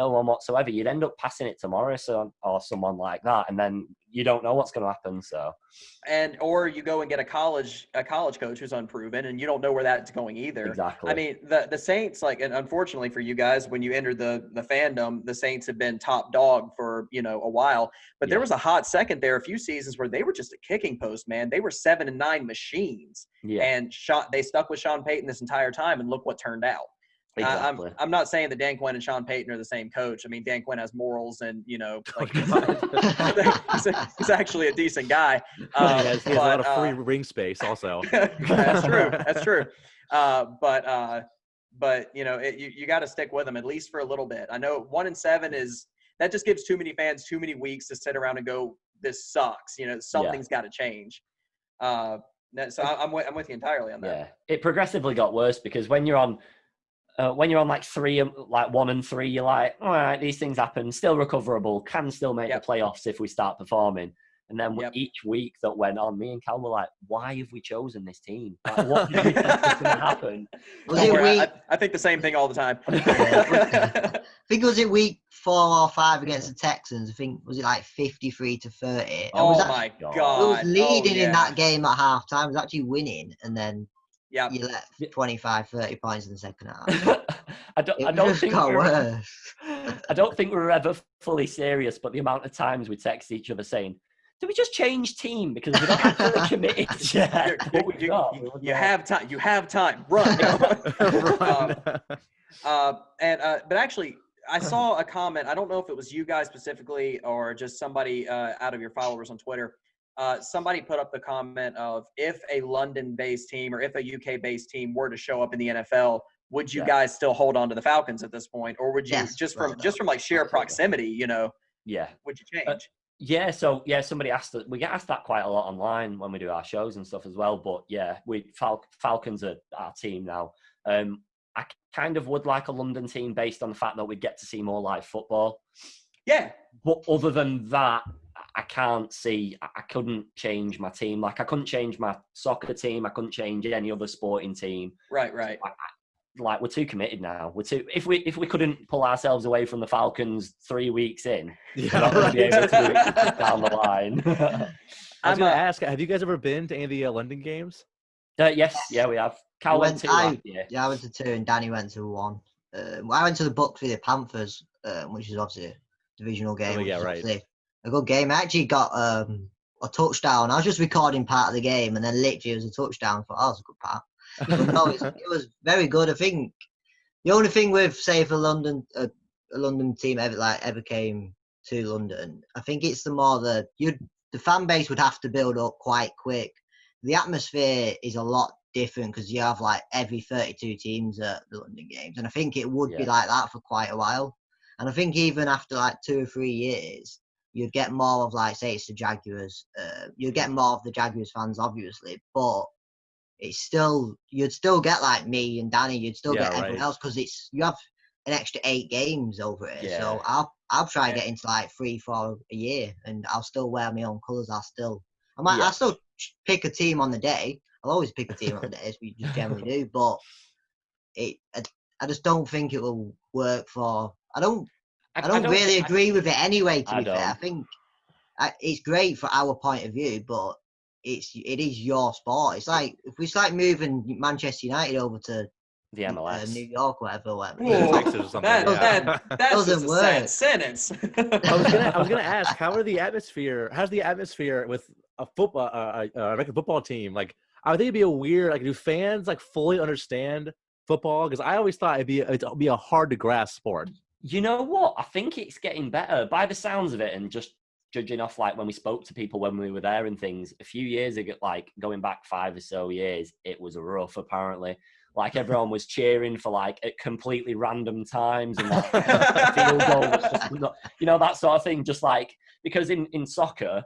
Speaker 2: one whatsoever. You'd end up passing it to Morrison or someone like that, and then you don't know what's going to happen. So,
Speaker 1: or you go and get a college coach who's unproven, and you don't know where that's going either.
Speaker 2: Exactly.
Speaker 1: I mean, the Saints, and unfortunately for you guys, when you entered the fandom, the Saints have been top dog for a while. But there was a hot second there, a few seasons where they were just a kicking post, man. They were 7-9 machines, and they stuck with Sean Payton this entire time, and look what turned out.
Speaker 2: Exactly.
Speaker 1: I'm not saying that Dan Quinn and Sean Payton are the same coach. I mean, Dan Quinn has morals and, he's actually a decent guy.
Speaker 4: He has a lot of free ring space also.
Speaker 1: That's true. But you got to stick with them at least for a little bit. I know 1-7 that just gives too many fans too many weeks to sit around and go, this sucks. Something's got to change. So I'm with you entirely on that.
Speaker 2: Yeah, it progressively got worse because when you're on 1-3, you're like, all right, these things happen, still recoverable, can still make the playoffs if we start performing. And then each week that went on, me and Cal were like, why have we chosen this team? What did we think was going to happen?
Speaker 1: I think the same thing all the time.
Speaker 3: I think was it week 4 or 5 against the Texans? I think was it 53-30?
Speaker 1: Oh my God!
Speaker 3: It was leading in that game at halftime. It was actually winning, and then
Speaker 1: Yeah.
Speaker 3: you let 25, 30 points in the second half.
Speaker 2: I don't think
Speaker 3: got worse.
Speaker 2: I don't think we're ever fully serious, but the amount of times we text each other saying, "Do we just change team because we're not actually committed yet?"
Speaker 1: You have time. You have time. Run.
Speaker 4: Run.
Speaker 1: But actually, I saw a comment. I don't know if it was you guys specifically or just somebody out of your followers on Twitter. Somebody put up the comment of, if a London-based team or if a UK-based team were to show up in the NFL, would you guys still hold on to the Falcons at this point, or would you just from like sheer proximity,
Speaker 2: Yeah.
Speaker 1: would you change?
Speaker 2: Somebody asked that. We get asked that quite a lot online when we do our shows and stuff as well. But yeah, Falcons are our team now. I kind of would like a London team based on the fact that we'd get to see more live football.
Speaker 1: Yeah.
Speaker 2: But other than that, I can't see. I couldn't change my team. Like I couldn't change my soccer team. I couldn't change any other sporting team.
Speaker 1: Right.
Speaker 2: Like we're too committed now. If we couldn't pull ourselves away from the Falcons 3 weeks in, we're not going to be able to do it down the line.
Speaker 4: I was going to ask, have you guys ever been to any of the London games?
Speaker 2: Yes, we have. Cal went to last year.
Speaker 3: Yeah, I went to 2 and Danny went to 1. I went to the Bucks with the Panthers, which is obviously a divisional game.
Speaker 4: Oh, yeah, right.
Speaker 3: A good game. I actually got a touchdown. I was just recording part of the game, and then literally it was a touchdown. I thought, that was a good part. But no, it was very good. I think the only thing with, say, if a London team ever came to London, I think it's the fan base would have to build up quite quick. The atmosphere is a lot different because you have like every 32 teams at the London games, and I think it would be like that for quite a while. And I think even after like 2 or 3 years, you'd get more of, like, say it's the Jaguars, you'd get more of the Jaguars fans, obviously, but you'd still get like me and Danny, you'd still get everyone else, because you have an extra 8 games over it. Yeah. So I'll try and get into like 3-4 a year, and I'll still wear my own colours. I'll still pick a team on the day. I'll always pick a team on the day, as we just generally do. But I just don't think it will work for. I don't really agree with it anyway. To be fair, I think it's great for our point of view, but it is your sport. It's like moving Manchester United over to
Speaker 2: the MLS,
Speaker 3: New York, whatever.
Speaker 4: Texas or something.
Speaker 1: That doesn't work. Sad sentence.
Speaker 4: I was gonna ask, how's the atmosphere with a football, American football team? Like, I think it'd be a weird. Like, do fans like fully understand football? Because I always thought it'd be a hard to grasp sport.
Speaker 2: You know what? I think it's getting better by the sounds of it, and just judging off like when we spoke to people when we were there and things a few years ago, like going back 5 or so years, it was rough apparently. Like everyone was cheering for like at completely random times, and like field goal was just not, that sort of thing. Just like, because in soccer,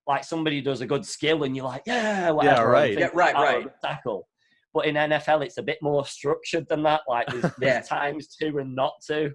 Speaker 2: like somebody does a good skill and you're like, yeah, whatever.
Speaker 4: Yeah,
Speaker 1: right.
Speaker 2: Tackle. But in NFL, it's a bit more structured than that. Like there's times to and not to.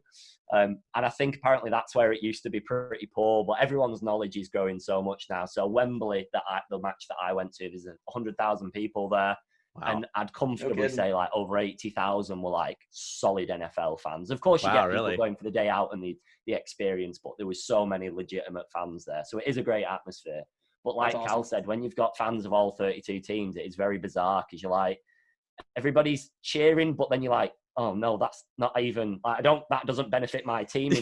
Speaker 2: And I think apparently that's where it used to be pretty poor, but everyone's knowledge is growing so much now. So Wembley, the match that I went to, there's 100,000 people there. Wow. And I'd comfortably say like over 80,000 were like solid NFL fans. Of course, you get people going for the day out and the experience, but there was so many legitimate fans there. So it is a great atmosphere. But like Cal said, when you've got fans of all 32 teams, it is very bizarre because you're like, everybody's cheering, but then you're like, oh no, that's not even. That doesn't benefit my team.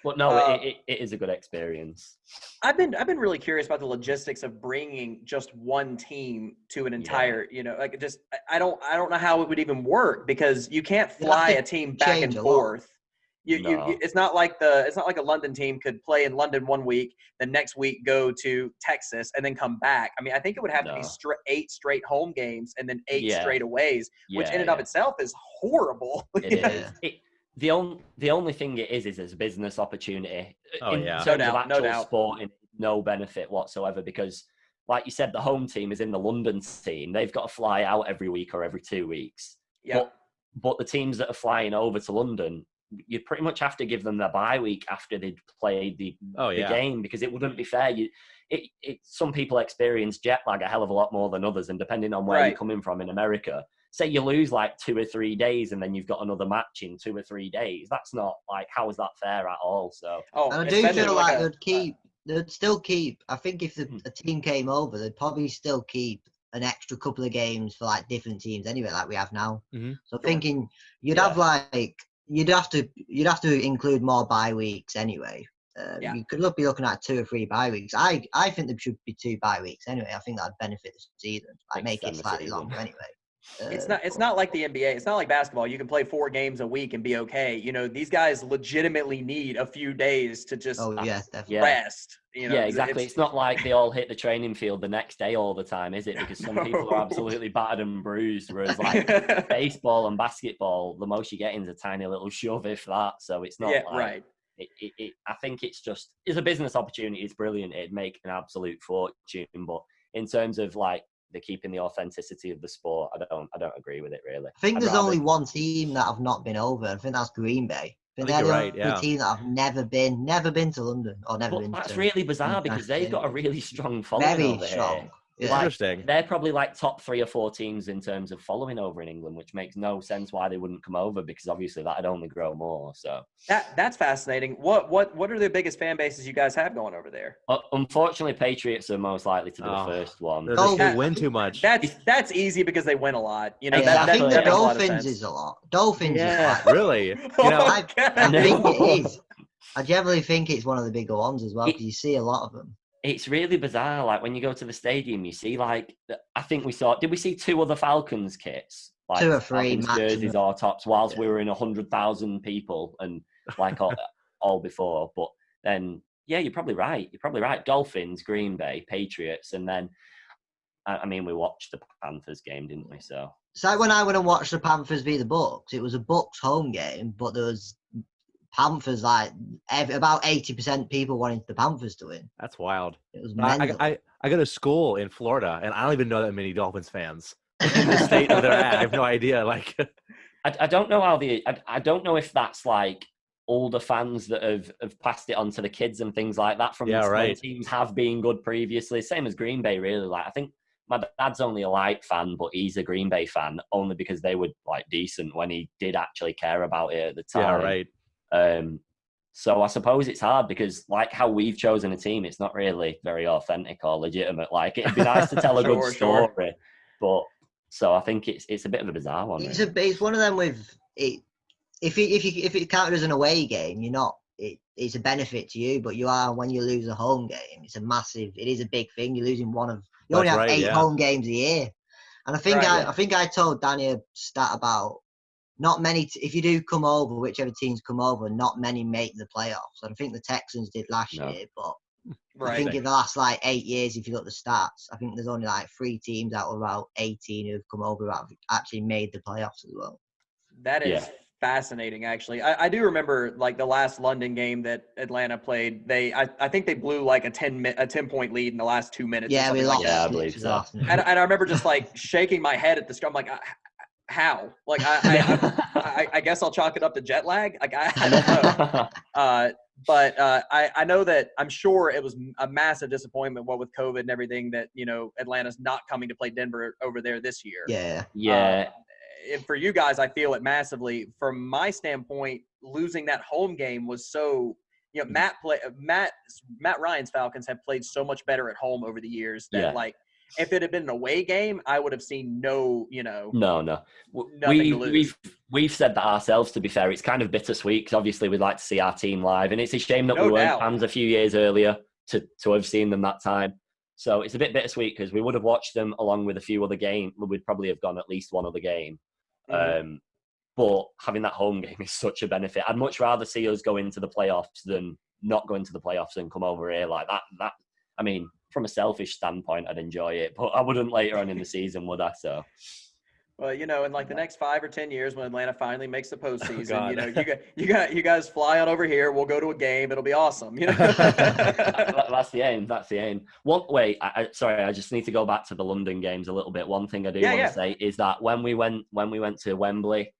Speaker 2: But no, it is a good experience.
Speaker 1: I've been really curious about the logistics of bringing just one team to an entire. I don't know how it would even work, because you can't fly a team back and forth. It's not like a London team could play in London 1 week, the next week go to Texas and then come back. I mean, I think it would have to be 8 straight home games and then 8 straight aways, which in and of itself is horrible.
Speaker 2: It is. The only thing it is a business opportunity.
Speaker 1: Oh, in terms of actual
Speaker 2: sport, no benefit whatsoever, because like you said, the home team is in the London team. They've got to fly out every week or every 2 weeks.
Speaker 1: Yeah.
Speaker 2: But the teams that are flying over to London, you'd pretty much have to give them their bye week after they'd played the game, because it wouldn't be fair. Some people experience jet lag a hell of a lot more than others, and depending on where you're coming from in America, say you lose like 2 or 3 days and then you've got another match in 2 or 3 days. That's not like, how is that fair at all? So
Speaker 3: and I do feel like they'd keep they'd still keep. I think if a team came over, they'd probably still keep an extra couple of games for like different teams anyway, like we have now.
Speaker 4: Mm-hmm.
Speaker 3: So thinking you'd have like you'd have to include more bye weeks anyway. You could be looking at 2 or 3 bye weeks. I think there should be 2 bye weeks anyway. I think that'd benefit the season. Like make it slightly longer anyway.
Speaker 1: It's not like the NBA. It's not like basketball. You can play 4 games a week and be okay. You know, these guys legitimately need a few days to just rest. You know,
Speaker 2: exactly. It's not like they all hit the training field the next day all the time, is it? Because some people are absolutely battered and bruised, whereas like baseball and basketball, the most you get is a tiny little shove, if that. So it's not
Speaker 1: right.
Speaker 2: I think it's a business opportunity. It's brilliant. It'd make an absolute fortune, but in terms of like the keeping the authenticity of the sport, I don't agree with it really.
Speaker 3: I think there's only one team that have not been over. I think that's Green Bay.
Speaker 4: I think you're right.
Speaker 3: The team that have never been to London or never been.
Speaker 2: That's really bizarre because they've got a really strong following.
Speaker 3: Very
Speaker 2: over
Speaker 3: strong.
Speaker 2: Here.
Speaker 4: It's
Speaker 2: like,
Speaker 4: interesting.
Speaker 2: They're probably like top 3 or 4 teams in terms of following over in England, which makes no sense why they wouldn't come over because obviously that'd only grow more. So
Speaker 1: that's fascinating. What are the biggest fan bases you guys have going over there?
Speaker 2: Unfortunately, Patriots are most likely to be the first one.
Speaker 4: They win too much.
Speaker 1: That's easy because they win a lot. You know,
Speaker 3: I think the
Speaker 1: that
Speaker 3: Dolphins is a lot. Dolphins is like,
Speaker 4: really. You know,
Speaker 3: I think it is. I generally think it's one of the bigger ones as well because you see a lot of them.
Speaker 2: It's really bizarre. Like when you go to the stadium, you see like I think did we see 2 other Falcons kits? Like
Speaker 3: 2 or 3
Speaker 2: Falcons jerseys or tops whilst we were in 100,000 people and like all before. But then you're probably right. Dolphins, Green Bay, Patriots, and then I mean we watched the Panthers game, didn't we? So
Speaker 3: it's like when I went and watched the Panthers v the Bucks. It was a Bucks home game, but there was Panthers, like about 80% people wanting the Panthers to win.
Speaker 4: That's wild.
Speaker 3: It was
Speaker 4: I go to school in Florida, and I don't even know that many Dolphins fans in the state that they're at. I have no idea. Like,
Speaker 2: I don't know how I don't know if that's like older fans that have passed it on to the kids and things like that from teams have been good previously. Same as Green Bay, really. Like, I think my dad's only a light fan, but he's a Green Bay fan only because they were like decent when he did actually care about it at the time.
Speaker 4: Yeah, right.
Speaker 2: So I suppose it's hard because like how we've chosen a team, it's not really very authentic or legitimate. Like it'd be nice to tell a good story, but so I think it's a bit of a bizarre one.
Speaker 3: It's one of them with it. If it counted as an away game, you're not. It's a benefit to you, but you are when you lose a home game. It is a big thing. You're losing you only have 8 home games a year, and I think I told Danny a stat about. Not many. If you do come over, whichever teams come over, not many make the playoffs. I think the Texans did last year, but I think in the last like 8 years, if you look at the stats, I think there's only like 3 teams out of about 18 who've come over who have actually made the playoffs as well.
Speaker 1: That is fascinating, actually. I do remember like the last London game that Atlanta played. I think they blew like a 10-point lead in the last 2 minutes.
Speaker 3: Yeah, we lost.
Speaker 2: I believe so.
Speaker 1: And I remember just like shaking my head at the start. I'm like, how? Like, I guess I'll chalk it up to jet lag. Like, I don't know. But I know that I'm sure it was a massive disappointment, what with COVID and everything, that, you know, Atlanta's not coming to play Denver over there this year.
Speaker 2: Yeah.
Speaker 1: And for you guys, I feel it massively. From my standpoint, losing that home game was so, you know, Matt Ryan's Falcons have played so much better at home over the years that like, if it had been an away game, I would have seen no.
Speaker 2: Nothing to lose. We've said that ourselves, to be fair. It's kind of bittersweet because obviously we'd like to see our team live. And it's a shame that we weren't fans a few years earlier to have seen them that time. So it's a bit bittersweet because we would have watched them along with a few other games. We'd probably have gone at least one other game. Mm-hmm. But having that home game is such a benefit. I'd much rather see us go into the playoffs than not go into the playoffs and come over here like that. I mean, from a selfish standpoint, I'd enjoy it, but I wouldn't later on in the season, would I? So,
Speaker 1: well, you know, in like the next 5 or 10 years, when Atlanta finally makes the postseason, you know, you guys fly on over here. We'll go to a game. It'll be awesome. You know,
Speaker 2: that's the aim. That's the aim. Sorry, I just need to go back to the London games a little bit. One thing I do want to say is that when we went to Wembley,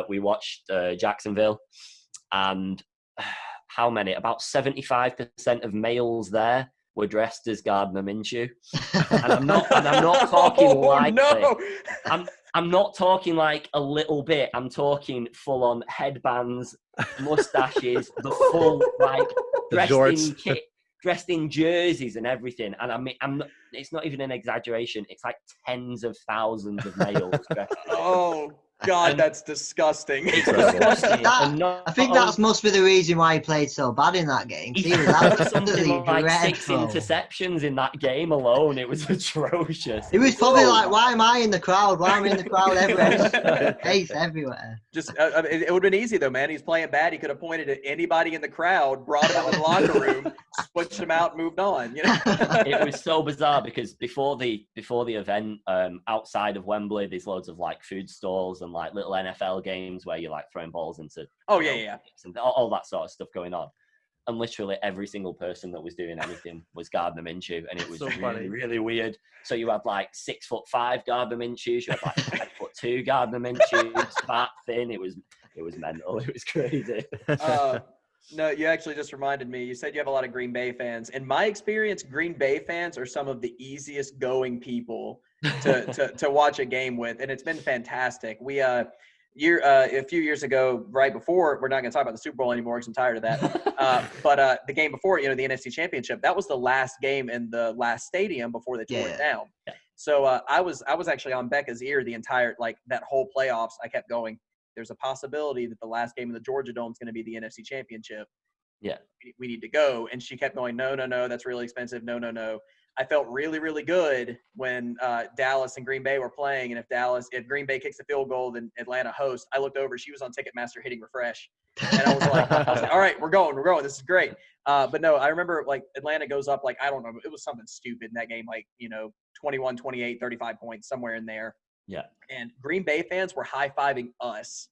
Speaker 2: we watched Jacksonville, and how many? About 75% of males there were dressed as Gardner Minshew, and I'm not talking lightly.
Speaker 1: No.
Speaker 2: I'm not talking like a little bit. I'm talking full on headbands, mustaches, the full like dressed in kit. dressed in jerseys and everything. And I mean, it's not even an exaggeration. It's like tens of thousands of males dressed.
Speaker 1: Oh God, that's disgusting.
Speaker 2: It's disgusting.
Speaker 3: I think that must be the reason why he played so bad in that game.
Speaker 2: He
Speaker 3: He was
Speaker 2: had something
Speaker 3: absolutely
Speaker 2: like 6
Speaker 3: dreadful.
Speaker 2: interceptions in that game alone. It was atrocious.
Speaker 3: He was probably like, "Why am I in the crowd? Why am I in the crowd everywhere? Face everywhere."
Speaker 1: Just, it would have been easy though, man. He's playing bad. He could have pointed at anybody in the crowd, brought him into the locker room, switched him out, and moved on. You know,
Speaker 2: it was so bizarre because before the event, outside of Wembley, there's loads of like food stalls and like little NFL games where you're like throwing balls into.
Speaker 1: Oh yeah.
Speaker 2: And all that sort of stuff going on. And literally every single person that was doing anything was Gardner Minshew, and it was
Speaker 4: So funny.
Speaker 2: really weird. So you had like 6'5" Gardner Minshew, you had like 5'2" Gardner Minshew, fat, thin. It was mental. It was crazy.
Speaker 1: No, you actually just reminded me. You said you have a lot of Green Bay fans. In my experience, Green Bay fans are some of the easiest going people to watch a game with, and it's been fantastic. We a few years ago, right before, we're not going to talk about the Super Bowl anymore because I'm tired of that. But the game before, the NFC Championship, that was the last game in the last stadium before they tore it down.
Speaker 2: Yeah.
Speaker 1: So I was actually on Becca's ear the entire that whole playoffs. I kept going, there's a possibility that the last game in the Georgia Dome is going to be the NFC Championship.
Speaker 2: Yeah. We
Speaker 1: need to go. And she kept going, no, that's really expensive. No. I felt really, really good when Dallas and Green Bay were playing. And if Green Bay kicks a field goal, then Atlanta hosts. I looked over, she was on Ticketmaster hitting refresh. And I was like, all right, we're going. This is great. But no, I remember like Atlanta goes up, like, I don't know, it was something stupid in that game, like, 21, 28, 35 points, somewhere in there.
Speaker 2: Yeah.
Speaker 1: And Green Bay fans were high-fiving us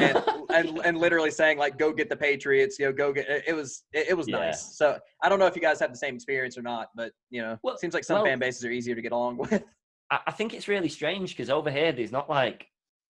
Speaker 1: and literally saying, like, go get the Patriots, go get it. Was nice. So I don't know if you guys have the same experience or not, but it seems like some fan bases are easier to get along with.
Speaker 2: I think it's really strange because over here there's not like,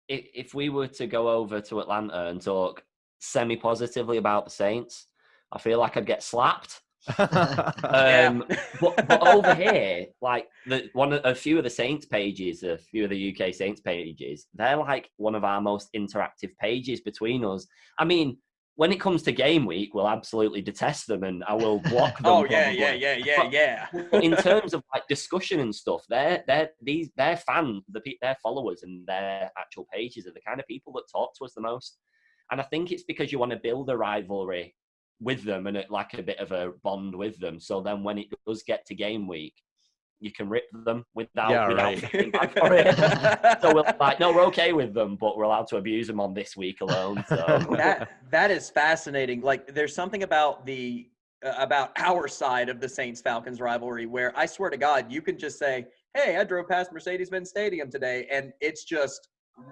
Speaker 2: if we were to go over to Atlanta and talk semi-positively about the Saints, I feel like I'd get slapped. But over here, like a few of the Saints pages, a few of the UK Saints pages, they're like one of our most interactive pages between us. I mean, when it comes to game week, we'll absolutely detest them and I will block them.
Speaker 1: Oh yeah.
Speaker 2: But in terms of like discussion and stuff, their fans, their followers and their actual pages are the kind of people that talk to us the most. And I think it's because you want to build a rivalry with them and like a bit of a bond with them. So then when it does get to game week, you can rip them without thinking back for it. So we're like, no, we're okay with them, but we're allowed to abuse them on this week alone. So
Speaker 1: that is fascinating. Like there's something about about our side of the Saints Falcons rivalry where I swear to God, you can just say, hey, I drove past Mercedes-Benz Stadium today, and it's just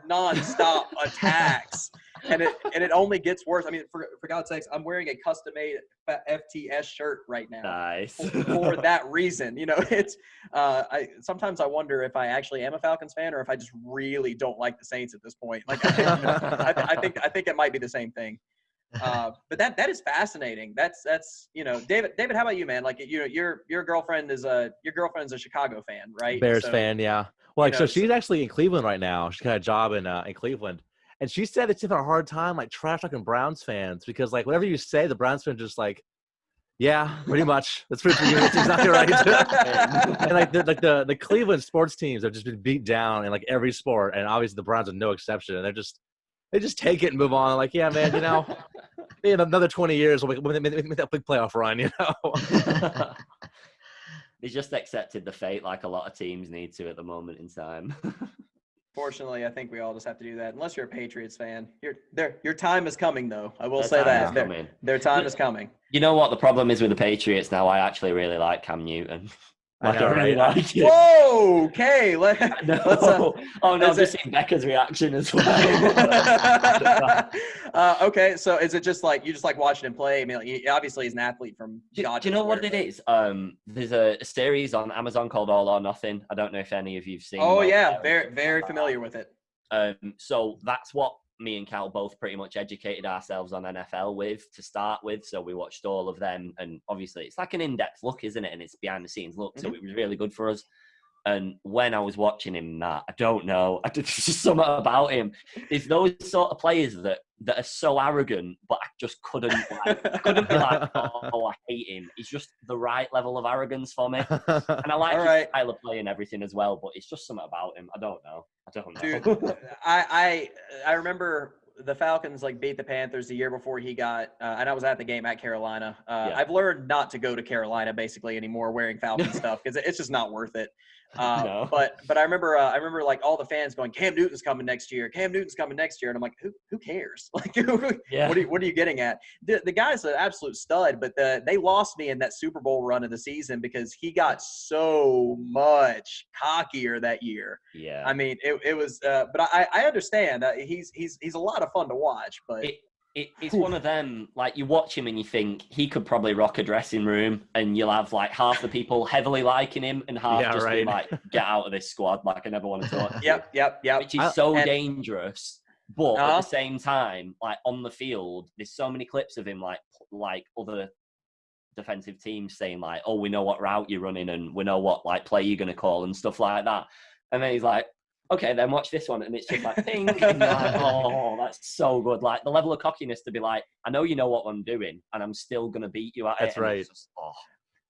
Speaker 1: nonstop attacks. And it only gets worse. I mean, for God's sakes, I'm wearing a custom-made FTS shirt right now.
Speaker 2: Nice.
Speaker 1: For that reason. It's sometimes I wonder if I actually am a Falcons fan or if I just really don't like the Saints at this point. Like I think it might be the same thing. But that is fascinating. That's David, how about you, man? Like your girlfriend is a Chicago fan, right?
Speaker 4: Bears fan, yeah. Well, so she's actually in Cleveland right now. She got a job in Cleveland. And she said it's having a hard time, like, trash talking Browns fans because, like, whatever you say, the Browns fans are just like, yeah, pretty much. That's pretty much exactly right. And, like, the Cleveland sports teams have just been beat down in, like, every sport. And obviously the Browns are no exception. And they just take it and move on. Like, yeah, man, in another 20 years, we'll make that big playoff run,
Speaker 2: They just accepted the fate like a lot of teams need to at the moment in time.
Speaker 1: Fortunately, I think we all just have to do that. Unless you're a Patriots fan, your time is coming, though. I will say that their time is coming.
Speaker 2: You know what the problem is with the Patriots now? I actually really like Cam Newton.
Speaker 4: I really
Speaker 1: like it. Whoa, okay. Let's
Speaker 2: I've just seen Becca's reaction as well.
Speaker 1: Okay, so is it just like you just like watching him play? I mean, obviously he's an athlete from.
Speaker 2: Do you know what it is? There's a series on Amazon called All or Nothing. I don't know if any of you've seen.
Speaker 1: Oh yeah, very very familiar with it.
Speaker 2: So that's what me and Cal both pretty much educated ourselves on NFL with to start with. So we watched all of them, and obviously it's like an in-depth look, isn't it? And it's behind the scenes look, so it was really good for us. And when I was watching him, I don't know, there's just something about him. It's those sort of players that that are so arrogant, but I just couldn't be like, oh, I hate him. He's just the right level of arrogance for me. And I like his style of play and everything as well, but it's just something about him. I don't know.
Speaker 1: Dude, I remember the Falcons like beat the Panthers the year before he got, and I was at the game at Carolina. I've learned not to go to Carolina basically anymore wearing Falcon stuff because it's just not worth it.
Speaker 2: No.
Speaker 1: But I remember like all the fans going, Cam Newton's coming next year. Cam Newton's coming next year. And I'm like, who cares? Like, what are you getting at? The guy's an absolute stud, but they lost me in that Super Bowl run of the season because he got so much cockier that year.
Speaker 2: Yeah.
Speaker 1: I mean, it was, but I understand. He's a lot of fun to watch, but.
Speaker 2: It's one of them, like, you watch him and you think he could probably rock a dressing room, and you'll have like half the people heavily liking him and half just be like, get out of this squad, like I never want to talk.
Speaker 1: Yep.
Speaker 2: Which is so dangerous. But at the same time, like on the field, there's so many clips of him like other defensive teams saying like, oh, we know what route you're running and we know what like play you're gonna call and stuff like that. And then he's like, okay, then watch this one. And it's just like, ping. And you're like, oh, that's so good. Like, the level of cockiness to be like, I know you know what I'm doing, and I'm still going to beat you at it.
Speaker 4: That's right.
Speaker 2: Just,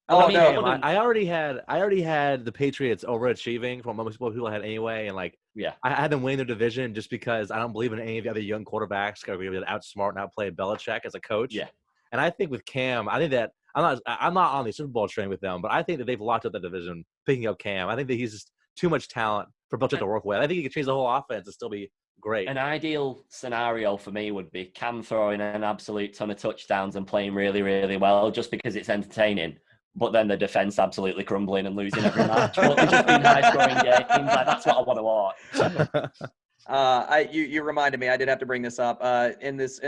Speaker 4: I already had the Patriots overachieving from most people had anyway. And, like, I had them winning their division just because I don't believe in any of the other young quarterbacks going to be able to outsmart and outplay Belichick as a coach.
Speaker 2: Yeah.
Speaker 4: And I think with Cam, I think that I'm not on the Super Bowl train with them, but I think that they've locked up the division picking up Cam. I think that he's just too much talent for Belichick to work with. I think he could change the whole offense and still be great.
Speaker 2: An ideal scenario for me would be Cam throwing an absolute ton of touchdowns and playing really, really well just because it's entertaining. But then the defense absolutely crumbling and losing every match. But they just being high-scoring games. Like, that's what I want to watch.
Speaker 1: You reminded me. I did have to bring this up. In this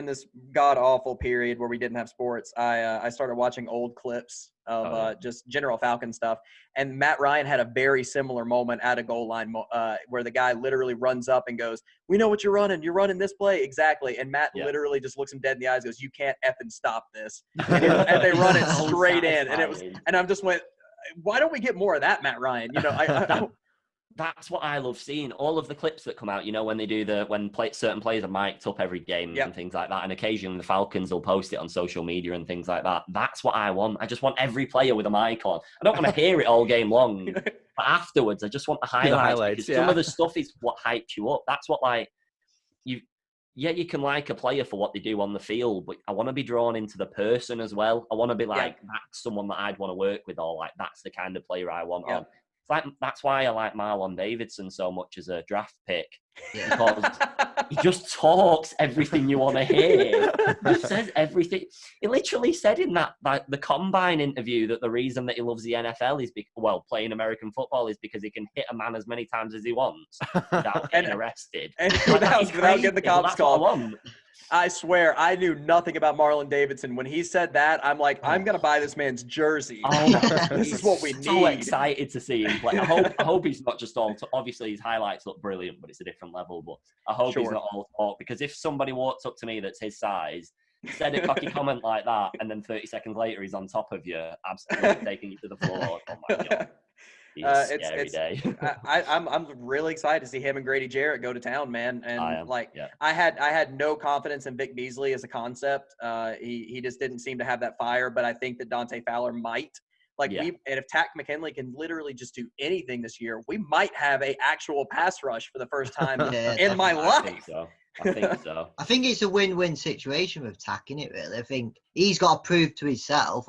Speaker 1: god awful period where we didn't have sports, I started watching old clips of just general Falcon stuff. And Matt Ryan had a very similar moment at a goal line where the guy literally runs up and goes, "We know what you're running. You're running this play exactly." And Matt literally just looks him dead in the eyes, and goes, "You can't effing stop this." And they run it straight in, and I'm just went, "Why don't we get more of that, Matt Ryan?" You know,
Speaker 2: That's what I love seeing. All of the clips that come out, you know, when they do certain players are mic'd up every game and things like that. And occasionally the Falcons will post it on social media and things like that. That's what I want. I just want every player with a mic on. I don't want to hear it all game long, but afterwards, I just want the highlights. Some of the stuff is what hyped you up. That's what, like, you can like a player for what they do on the field, but I want to be drawn into the person as well. I want to be like, that's someone that I'd want to work with, or like, that's the kind of player I want on. That's why I like Marlon Davidson so much as a draft pick. Because he just talks everything you want to hear. He says everything. He literally said in the Combine interview that the reason that he loves the NFL is playing American football is because he can hit a man as many times as he wants without getting arrested.
Speaker 1: And without getting the cops called. I swear, I knew nothing about Marlon Davidson. When he said that, I'm like, I'm going to buy this man's jersey. This is what we need.
Speaker 2: So excited to see him play. I hope he's not just all obviously his highlights look brilliant, but it's a different level. But I hope he's not all talk, because if somebody walks up to me that's his size, said a cocky comment like that, and then 30 seconds later he's on top of you, absolutely taking you to the floor. Oh my God.
Speaker 1: I'm really excited to see him and Grady Jarrett go to town, man. And I had no confidence in Vic Beasley as a concept. He just didn't seem to have that fire, but I think that Dante Fowler might. And if Takk McKinley can literally just do anything this year, we might have a actual pass rush for the first time in my life.
Speaker 2: I think so.
Speaker 3: I think it's a win-win situation with Takk, isn't it, really? I think he's got to prove to himself,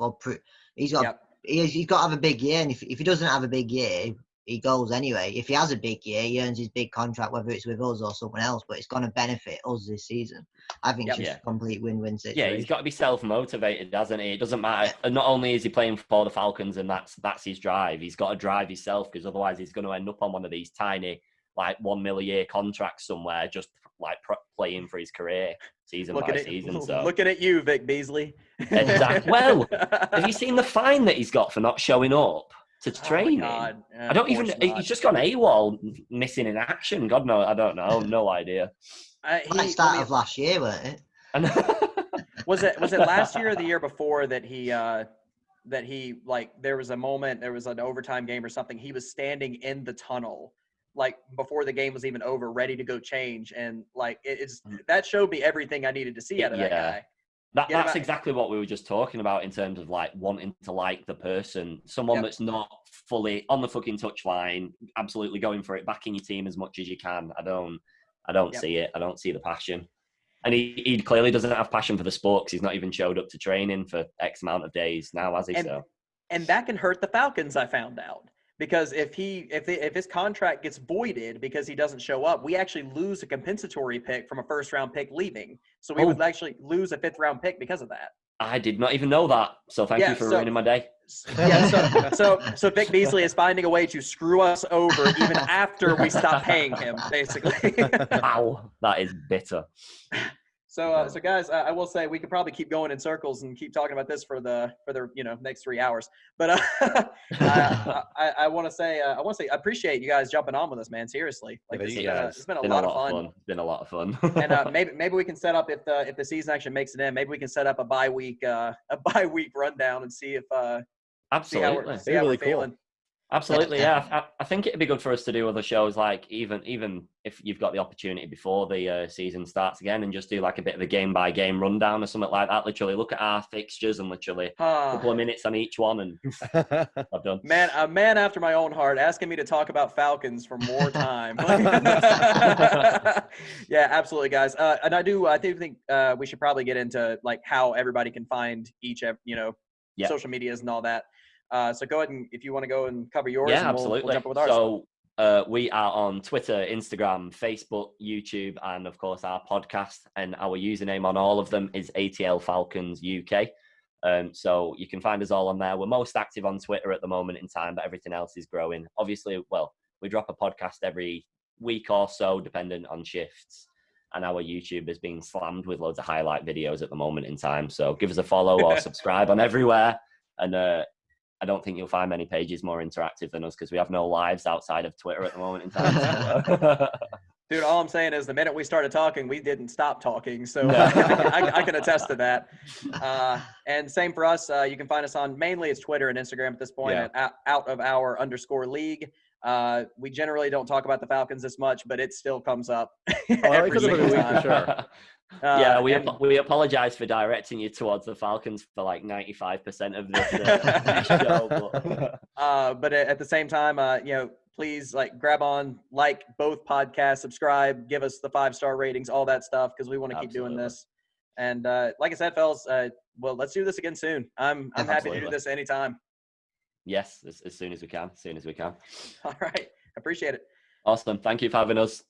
Speaker 3: he's got to have a big year, and if he doesn't have a big year, he goes anyway. If he has a big year, he earns his big contract, whether it's with us or someone else, but it's going to benefit us this season. I think it's just a complete win-win situation.
Speaker 2: Yeah, he's got to be self-motivated, doesn't he? It doesn't matter. And not only is he playing for the Falcons and that's his drive, he's got to drive himself, because otherwise he's going to end up on one of these tiny, like, $1 million a year contracts somewhere, just like playing for his career season by season. So
Speaker 1: looking at you, Vic Beasley.
Speaker 2: Exactly. Well, have you seen the fine that he's got for not showing up to training?
Speaker 1: Yeah,
Speaker 2: I don't even. He's just gone AWOL, missing in action. God no, I don't know. No idea.
Speaker 3: Start of last year, wasn't it?
Speaker 1: Was it last year or the year before that he like there was a moment, there was an overtime game or something, he was standing in the tunnel like before the game was even over, ready to go change. And like, that showed me everything I needed to see out of that guy.
Speaker 2: That's exactly what we were just talking about in terms of like wanting to like the person, someone that's not fully on the fucking touchline, absolutely going for it, backing your team as much as you can. I don't see it. I don't see the passion. And he clearly doesn't have passion for the sport because he's not even showed up to training for X amount of days now, has he?
Speaker 1: And that can hurt the Falcons, I found out. Because if his contract gets voided because he doesn't show up, we actually lose a compensatory pick from a first-round pick leaving. So we would actually lose a fifth-round pick because of that.
Speaker 2: I did not even know that. So thank you for ruining my day.
Speaker 1: Yeah, so Vic Beasley is finding a way to screw us over even after we stop paying him, basically.
Speaker 2: Wow, that is bitter.
Speaker 1: So guys, I will say we could probably keep going in circles and keep talking about this for the next 3 hours. But I want to say I appreciate you guys jumping on with us, man. Seriously, like it's been a lot of fun.
Speaker 2: It's been a lot of fun.
Speaker 1: And maybe we can set up if the season actually makes it in. Maybe we can set up a bye week rundown and see if
Speaker 2: absolutely
Speaker 1: see how we're feeling.
Speaker 2: Absolutely, yeah. I think it'd be good for us to do other shows, like even if you've got the opportunity before the season starts again, and just do like a bit of a game-by-game rundown or something like that. Literally look at our fixtures and literally a couple of minutes on each one, and I've done.
Speaker 1: Man, a man after my own heart, asking me to talk about Falcons for more time. Yeah, absolutely, guys. And I do think we should probably get into like how everybody can find each social medias and all that. So go ahead and if you want to go and cover yours,
Speaker 2: absolutely.
Speaker 1: We'll jump in with ours.
Speaker 2: So we are on Twitter, Instagram, Facebook, YouTube, and of course our podcast. And our username on all of them is ATLFalconsUK. So you can find us all on there. We're most active on Twitter at the moment in time, but everything else is growing. Obviously, we drop a podcast every week or so, dependent on shifts. And our YouTube is being slammed with loads of highlight videos at the moment in time. So give us a follow or subscribe on everywhere. And I don't think you'll find many pages more interactive than us because we have no lives outside of Twitter at the moment in time.
Speaker 1: Dude, all I'm saying is the minute we started talking, we didn't stop talking. So I can attest to that. And same for us. You can find us on mainly it's Twitter and Instagram at this point at _league. We generally don't talk about the Falcons this much, but it still comes up every single time.
Speaker 4: For sure.
Speaker 2: We apologize for directing you towards the Falcons for like 95% of this show.
Speaker 1: But at the same time, please grab on, like both podcasts, subscribe, give us the 5-star ratings, all that stuff, because we want to keep doing this. And like I said, fellas, let's do this again soon. I'm happy to do this anytime.
Speaker 2: Yes, as soon as we can.
Speaker 1: All right. Appreciate it.
Speaker 2: Awesome. Thank you for having us.